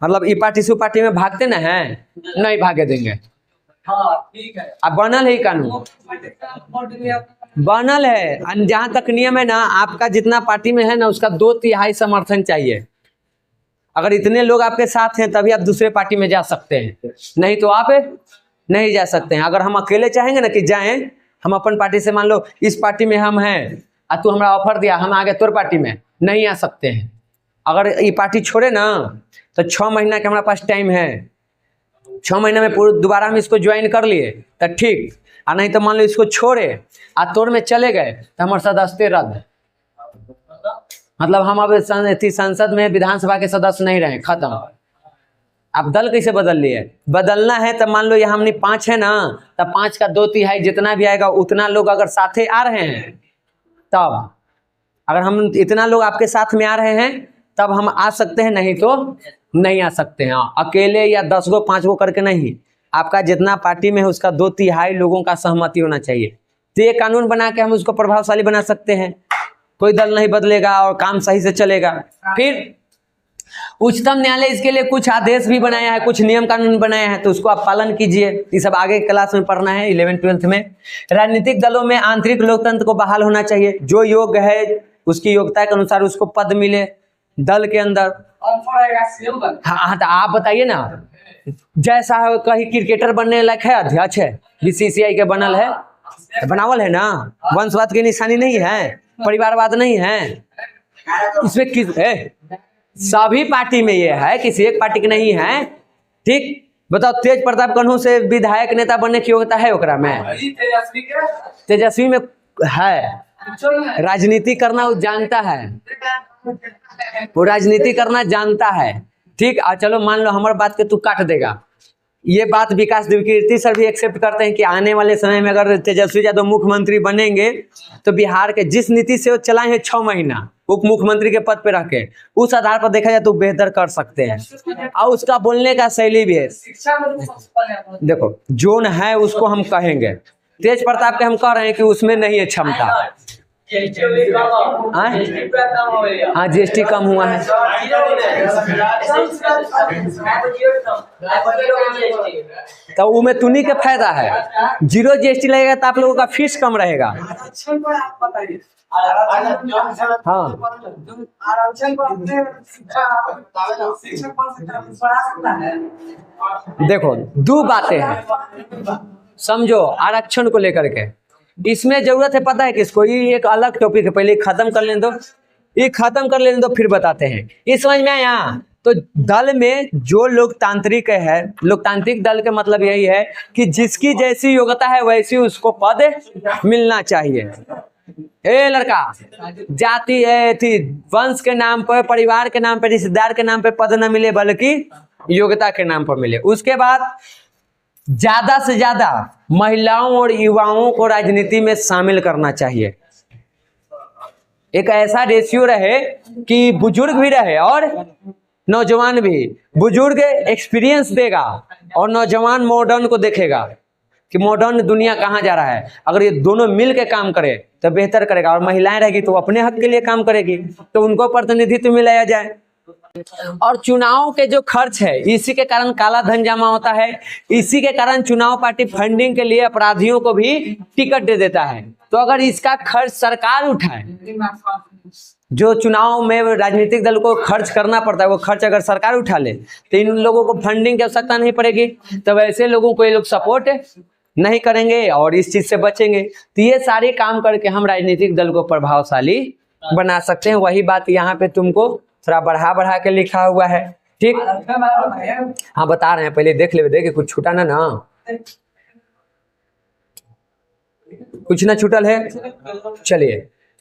मतलब ई पार्टी से पार्टी में भागते ना है, नहीं भागे देंगे। ठीक है, अब बनल है कानून, बनल है, जहां तक नियम है ना, आपका जितना पार्टी में है ना उसका 2/3 समर्थन चाहिए। अगर इतने लोग आपके साथ हैं तभी आप दूसरे पार्टी में जा सकते हैं, नहीं तो आप नहीं जा सकते हैं। अगर हम अकेले चाहेंगे ना कि जाएं, हम अपन पार्टी से, मान लो इस पार्टी में हम हैं और तू हमारा ऑफर दिया, हम आगे तोर पार्टी में नहीं आ सकते हैं। अगर ये पार्टी छोड़े ना तो 6 महीना के हमारे पास टाइम है, 6 महीने में पूरा दोबारा हम इसको ज्वाइन कर लिए तो ठीक, और नहीं तो मान लो इसको छोड़े आ तोड़ में चले गए तो हमारे सदस्य रद्द, मतलब हम अब संसद में विधानसभा के सदस्य नहीं रहे, खत्म। आप दल कैसे बदल लिए, बदलना है तब मान लो यहाँ हमने 5 है ना, तब 5 का 2/3 जितना भी आएगा उतना लोग अगर साथे आ रहे हैं तब, अगर हम इतना लोग आपके साथ में आ रहे हैं तब हम आ सकते हैं, नहीं तो नहीं आ सकते हैं। अकेले या 10 गो 5 गो करके नहीं, आपका जितना पार्टी में है उसका 2/3 लोगों का सहमति होना चाहिए। तो ये कानून बना के हम उसको प्रभावशाली बना सकते हैं, कोई दल नहीं बदलेगा और काम सही से चलेगा। फिर उच्चतम न्यायालय इसके लिए कुछ आदेश भी बनाया है, कुछ नियम कानून बनाया है, तो उसको आप पालन कीजिए। ये सब आगे क्लास में पढ़ना है 11th-12th में। राजनीतिक दलों में आंतरिक लोकतंत्र को बहाल होना चाहिए, जो योग्य है उसकी योग्यता के अनुसार उसको पद मिले दल के अंदर। हाँ तो आप बताइए ना, जैसा है कहीं क्रिकेटर बनने लायक है, अध्यक्ष है बीसीसीआई के बनल है, बनावल है ना, वंशवाद की निशानी नहीं है, परिवारवाद नहीं है, इसमें किस है, सभी पार्टी में ये है, किसी एक पार्टी की नहीं है। ठीक, बताओ तेज प्रताप कन्हू से विधायक नेता बनने की योग्यता है ओकरा में? तेजस्वी में है, राजनीति करना वो जानता है, वो राजनीति करना जानता है। ठीक, चलो मान लो हमारे बात के तू काट देगा, ये बात विकास द्विवेदी सर भी एक्सेप्ट करते हैं कि आने वाले समय में अगर तेजस्वी यादव मुख्यमंत्री बनेंगे तो बिहार के जिस नीति से वो चलाए हैं 6 महीना उप मुख्यमंत्री के पद पे रख के, उस आधार पर देखा जाए तो बेहतर कर सकते हैं। और उसका बोलने का शैली भी है, देखो जोन है उसको हम कहेंगे, तेज प्रताप के हम कह रहे हैं कि उसमें नहीं है क्षमता। हाँ जीएसटी कम हुआ है, तो वो में तुनी के फायदा है, 0 जीएसटी लगेगा तो आप लोगों का फीस कम रहेगा। हाँ देखो 2 बातें हैं, समझो आरक्षण को लेकर के, इसमें जरूरत है पता है किसको, ये एक अलग टॉपिक है, पहले खत्म कर लेने दो, ये खत्म कर लेने दो फिर बताते हैं। इस समझ में आया? तो दल में जो लोकतांत्रिक है, लोकतांत्रिक दल का मतलब यही है कि जिसकी जैसी योग्यता है वैसी उसको पद मिलना चाहिए। ए लड़का, जाति थी वंश के नाम पर, परिवार के नाम पर, रिश्तेदार के नाम पर पद न मिले बल्कि योग्यता के नाम पर मिले। उसके बाद ज्यादा से ज्यादा महिलाओं और युवाओं को राजनीति में शामिल करना चाहिए। एक ऐसा रेशियो रहे कि बुजुर्ग भी रहे और नौजवान भी। बुजुर्ग एक्सपीरियंस देगा और नौजवान मॉडर्न को देखेगा कि मॉडर्न दुनिया कहाँ जा रहा है। अगर ये दोनों मिल के काम करे तो बेहतर करेगा। और महिलाएं रहेगी तो अपने हक के लिए काम करेगी, तो उनको प्रतिनिधित्व मिलाया जाए। और चुनाव के जो खर्च है, इसी के कारण काला धन जमा होता है। इसी के कारण चुनाव पार्टी फंडिंग के लिए अपराधियों को भी टिकट दे देता है। तो अगर इसका खर्च सरकार उठाए, जो चुनाव में राजनीतिक दल को खर्च करना पड़ता है वो खर्च अगर सरकार उठा ले तो इन लोगों को फंडिंग की आवश्यकता नहीं पड़ेगी। तो ऐसे लोगों को ये लोग सपोर्ट नहीं करेंगे और इस चीज से बचेंगे। तो ये सारे काम करके हम राजनीतिक दल को प्रभावशाली बना सकते हैं। वही बात यहाँ पे तुमको थोड़ा बढ़ा के लिखा हुआ है। ठीक, हाँ बता रहे हैं, पहले देख ले, देखे कुछ छूटा ना कुछ ना छूटल है। चलिए,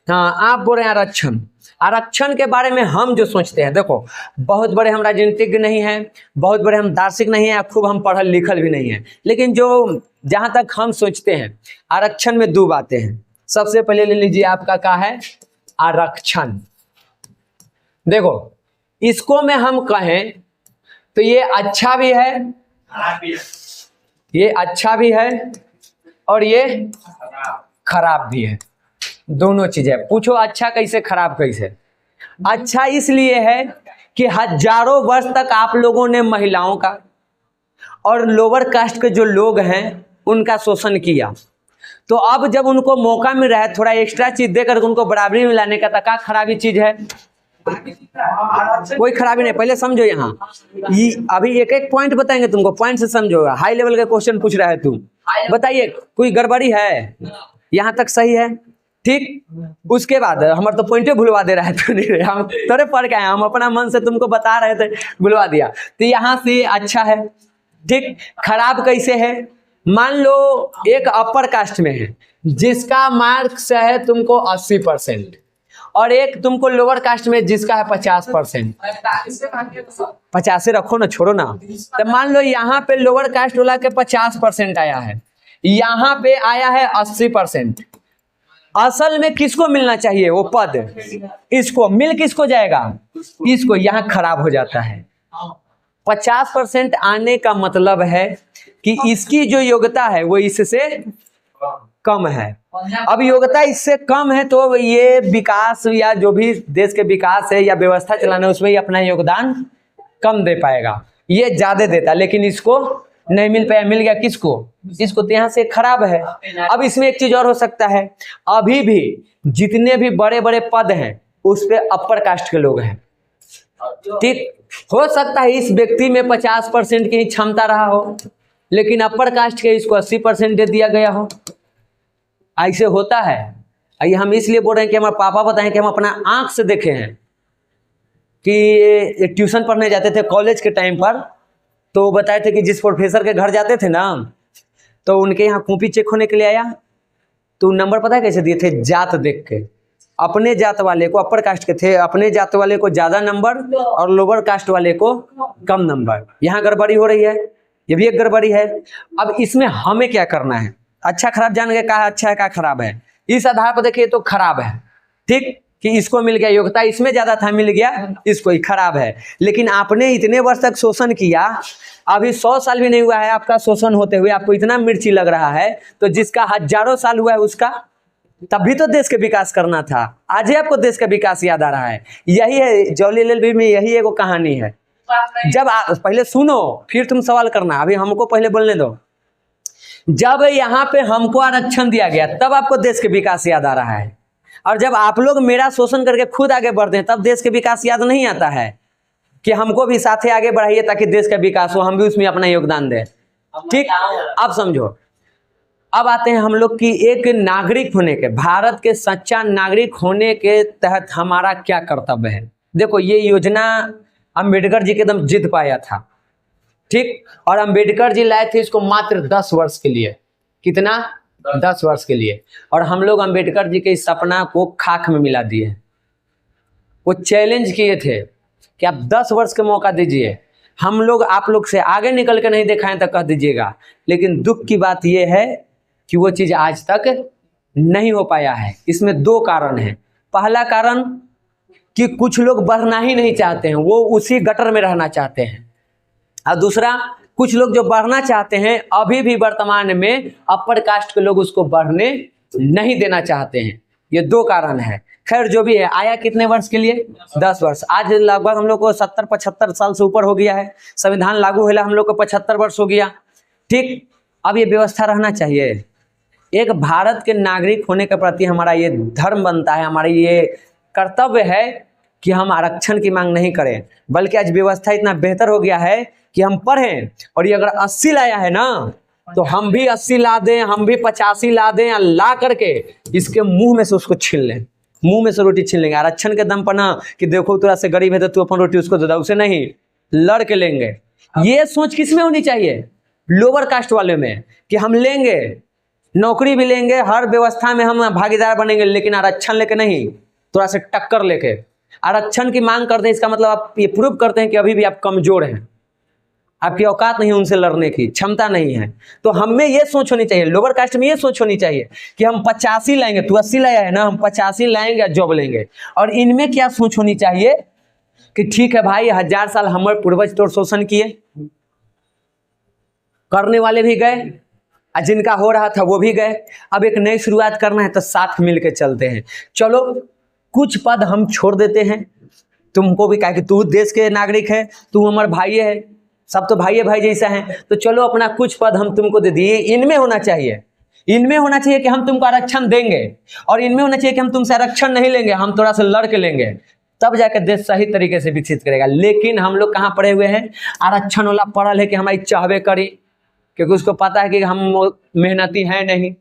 हाँ आप बोल रहे हैं आरक्षण। आरक्षण के बारे में हम जो सोचते हैं, देखो बहुत बड़े हम राजनीतिज्ञ नहीं हैं, बहुत बड़े हम दार्शनिक नहीं हैं, खूब हम पढ़ल लिखल भी नहीं हैं, लेकिन जो जहाँ तक हम सोचते हैं आरक्षण में दो बातें हैं। सबसे पहले ले लीजिए आपका क्या है आरक्षण। देखो इसको में हम कहें तो ये अच्छा भी है, ये अच्छा भी है और ये खराब भी है। दोनों चीजें। पूछो अच्छा कैसे, खराब कैसे? अच्छा इसलिए है कि हजारों वर्ष तक आप लोगों ने महिलाओं का और लोअर कास्ट के जो लोग हैं उनका शोषण किया। तो अब जब उनको मौका मिल रहा है थोड़ा एक्स्ट्रा चीज देकर उनको बराबरी में लाने का, तो क्या खराबी चीज है? कोई खराबी नहीं। पहले समझो, यहाँ अभी एक एक पॉइंट बताएंगे तुमको, पॉइंट से समझो। हाई लेवल का क्वेश्चन पूछ रहा है तुम, बताइए कोई गड़बड़ी है? यहाँ तक सही है? ठीक। उसके बाद हमारे तो पॉइंटे भुलवा दे रहा है तो नहीं, हम तोरे पढ़ के आए, हम अपना मन से तुमको बता रहे थे, भुलवा दिया। तो यहाँ से अच्छा है। ठीक। खराब कैसे है? मान लो एक अपर कास्ट में है जिसका मार्क्स है तुमको 80% और एक तुमको लोअर कास्ट में जिसका है 50%। 50 रखो ना, छोड़ो ना। तो मान लो यहाँ पे लोअर कास्ट वाला के 50% आया है, यहाँ पे आया है 80%। असल में किसको मिलना चाहिए वो पद? इसको मिल किसको जाएगा? इसको। यहाँ खराब हो जाता है। 50% आने का मतलब है कि इसकी जो योग्यता है वो इससे कम है। अब योग्यता इससे कम है तो ये विकास या जो भी देश के विकास है या व्यवस्था चलाना है उसमें ये अपना योगदान कम दे पाएगा। ये ज्यादा देता, लेकिन इसको नहीं मिल पाया। मिल गया किसको? इसको। तो यहाँ से खराब है। अब इसमें एक चीज और हो सकता है, अभी भी जितने भी बड़े बड़े पद हैं उस पे अपर कास्ट के लोग हैं। ठीक। हो सकता है इस व्यक्ति में 50% की क्षमता रहा हो, लेकिन अपर कास्ट के इसको 80% दे दिया गया हो। ऐसे होता है। ये हम इसलिए बोल रहे हैं कि हमारे पापा बताएं कि हम अपना आंख से देखे हैं कि ट्यूशन पढ़ने जाते थे कॉलेज के टाइम पर, तो बताए थे कि जिस प्रोफेसर के घर जाते थे ना तो उनके यहाँ कॉपी चेक होने के लिए आया तो नंबर पता है कैसे दिए थे? जात देख के। अपने जात वाले को, अपर कास्ट के थे, अपने जात वाले को ज्यादा नंबर और लोअर कास्ट वाले को कम नंबर। यहाँ गड़बड़ी हो रही है, ये भी एक गड़बड़ी है। अब इसमें हमें क्या करना है? अच्छा खराब जान के कहा अच्छा है क्या खराब है, इस आधार पर देखिए तो खराब है। ठीक, कि इसको मिल गया, योग्यता इसमें ज्यादा था, मिल गया इसको, ही खराब है। लेकिन आपने इतने वर्ष तक शोषण किया, अभी 100 साल भी नहीं हुआ है आपका शोषण होते हुए, आपको इतना मिर्ची लग रहा है, तो जिसका हजारों साल हुआ है उसका तब भी तो देश के विकास करना था। आज ही आपको देश का विकास याद आ रहा है। यही है जौली एलएलबी में, यही एगो कहानी है। जब आप पहले सुनो फिर तुम सवाल करना, अभी हमको पहले बोलने दो। जब यहाँ पे हमको आरक्षण दिया गया तब आपको देश के विकास याद आ रहा है, और जब आप लोग मेरा शोषण करके खुद आगे बढ़ते हैं तब देश के विकास याद नहीं आता है कि हमको भी साथे आगे बढ़ाइए ताकि देश का विकास हो, हम भी उसमें अपना योगदान दें। ठीक, अब समझो। अब आते हैं हम लोग की एक नागरिक होने के, भारत के सच्चा नागरिक होने के तहत हमारा क्या कर्तव्य है। देखो ये योजना अंबेडकर जी के एकदम जिद पाया था। ठीक, और अंबेडकर जी लाए थे इसको मात्र 10 वर्ष के लिए। कितना? 10 वर्ष के लिए। और हम लोग अंबेडकर जी के इस सपना को खाक में मिला दिए। वो चैलेंज किए थे कि आप 10 वर्ष का मौका दीजिए, हम लोग आप लोग से आगे निकल के नहीं दिखाएं तो कह दीजिएगा। लेकिन दुख की बात यह है कि वो चीज़ आज तक नहीं हो पाया है। इसमें 2 कारण हैं। पहला कारण कि कुछ लोग बढ़ना ही नहीं चाहते हैं, वो उसी गटर में रहना चाहते हैं। और दूसरा, कुछ लोग जो बढ़ना चाहते हैं अभी भी वर्तमान में अपर कास्ट के लोग उसको बढ़ने नहीं देना चाहते हैं। ये दो कारण है। खैर जो भी है, आया कितने वर्ष के लिए? 10 वर्ष। आज लगभग हम लोग को 70-75 साल से ऊपर हो गया है। संविधान लागू होला हम लोग को 75 वर्ष हो गया। ठीक, अब ये व्यवस्था रहना चाहिए। एक भारत के नागरिक होने के प्रति हमारा ये धर्म बनता है, हमारा ये कर्तव्य है कि हम आरक्षण की मांग नहीं करें, बल्कि आज व्यवस्था इतना बेहतर हो गया है कि हम पढ़ें। और ये अगर 80 लाया है ना, तो हम भी 80 ला दें, हम भी 85 ला दें, या ला करके इसके मुंह में से उसको छीन लें, मुंह में से रोटी छीन लेंगे। आरक्षण के दम पर ना कि देखो थोड़ा से गरीब है तो तू अपन रोटी उसको दे दे, उसे नहीं, लड़ के लेंगे। ये सोच किस में होनी चाहिए? लोअर कास्ट वाले में, कि हम लेंगे, नौकरी भी लेंगे, हर व्यवस्था में हम भागीदार बनेंगे, लेकिन आरक्षण लेके नहीं, थोड़ा से टक्कर लेके आरक्षण की मांग करते हैं। इसका मतलब आप ये प्रूव करते हैं कि अभी भी आप कमजोर हैं, आपकी औकात नहीं, उनसे लड़ने की क्षमता नहीं है। तो हमें ये सोच होनी चाहिए, लोअर कास्ट में ये सोच होनी चाहिए कि हम 85 लाएंगे, तू 80 लाया है ना, हम 85 लाएंगे या जॉब लेंगे। और इनमें क्या सोच होनी चाहिए कि ठीक है भाई, 1000 साल हमारे पूर्वज तो शोषण किए, करने वाले भी गए, और जिनका हो रहा था वो भी गए। अब एक नई शुरुआत करना है तो साथ मिलके चलते हैं। चलो कुछ पद हम छोड़ देते हैं, तुमको भी कहा कि तू देश के नागरिक है, तू हमारे भाई है, सब तो भाई भाई जैसा है, तो चलो अपना कुछ पद हम तुमको दे दिए। इनमें होना चाहिए, इनमें होना चाहिए कि हम तुमको आरक्षण देंगे, और इनमें होना चाहिए कि हम तुमसे आरक्षण नहीं लेंगे, हम थोड़ा सा लड़ के लेंगे, तब जाकर देश सही तरीके से विकसित करेगा। लेकिन हम लोग कहाँ पड़े हुए हैं? आरक्षण वाला पढ़ल है कि हमारी चाहबे करी, क्योंकि उसको पता है कि हम मेहनती हैं नहीं।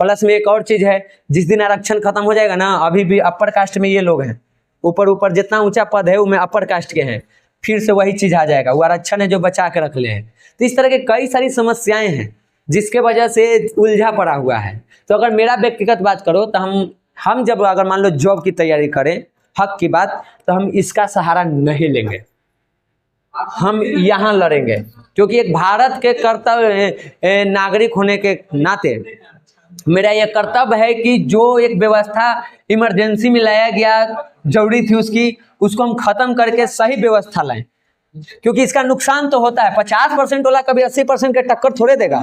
प्लस में एक और चीज़ है, जिस दिन आरक्षण खत्म हो जाएगा ना, अभी भी अपर कास्ट में ये लोग हैं, ऊपर जितना ऊंचा पद है वो में अपर कास्ट के हैं, फिर से वही चीज़ आ जाएगा, वो आरक्षण है जो बचा के रख ले हैं। तो इस तरह के कई सारी समस्याएं हैं जिसके वजह से उलझा पड़ा हुआ है। तो अगर मेरा व्यक्तिगत बात करो तो हम जब अगर मान लो जॉब की तैयारी करें, हक की बात, तो हम इसका सहारा नहीं लेंगे, हम यहाँ लड़ेंगे। क्योंकि एक भारत के कर्तव्य नागरिक होने के नाते मेरा यह कर्तव्य है कि जो एक व्यवस्था इमरजेंसी में लाया गया, जरूरी थी उसको हम खत्म करके सही व्यवस्था लाएं। क्योंकि इसका नुकसान तो होता है, 50% वाला कभी 80% के टक्कर थोड़े देगा।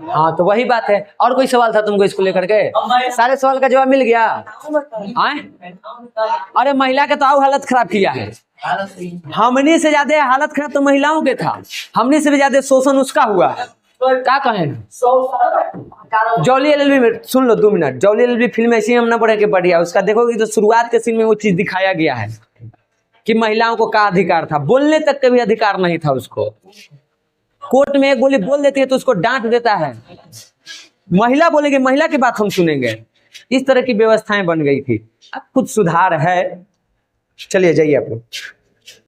हाँ, तो वही बात है। और कोई सवाल था तुमको इसको लेकर के? सारे सवाल का जवाब मिल गया? आए? अरे महिला के तो आओ हालत खराब किया है, हमने से ज्यादा हालत खराब तो महिलाओं के था, हमने से भी ज्यादा शोषण उसका हुआ है। क्या कहें? जॉली एलएलबी में सुन लो 2 मिनट। जॉली एलएलबी फिल्म ऐसी हम ना पढ़े के बढ़िया, उसका देखोगे तो शुरुआत के सीन में वो चीज दिखाया गया है कि महिलाओं को क्या अधिकार था, बोलने तक का भी अधिकार नहीं था उसको। कोर्ट में एक गोली बोल देती है तो उसको डांट देता है, महिला बोलेगी, महिला की बात हम सुनेंगे। इस तरह की व्यवस्थाएं बन गई थी। अब कुछ सुधार है, चलिए जाइए आप लोग।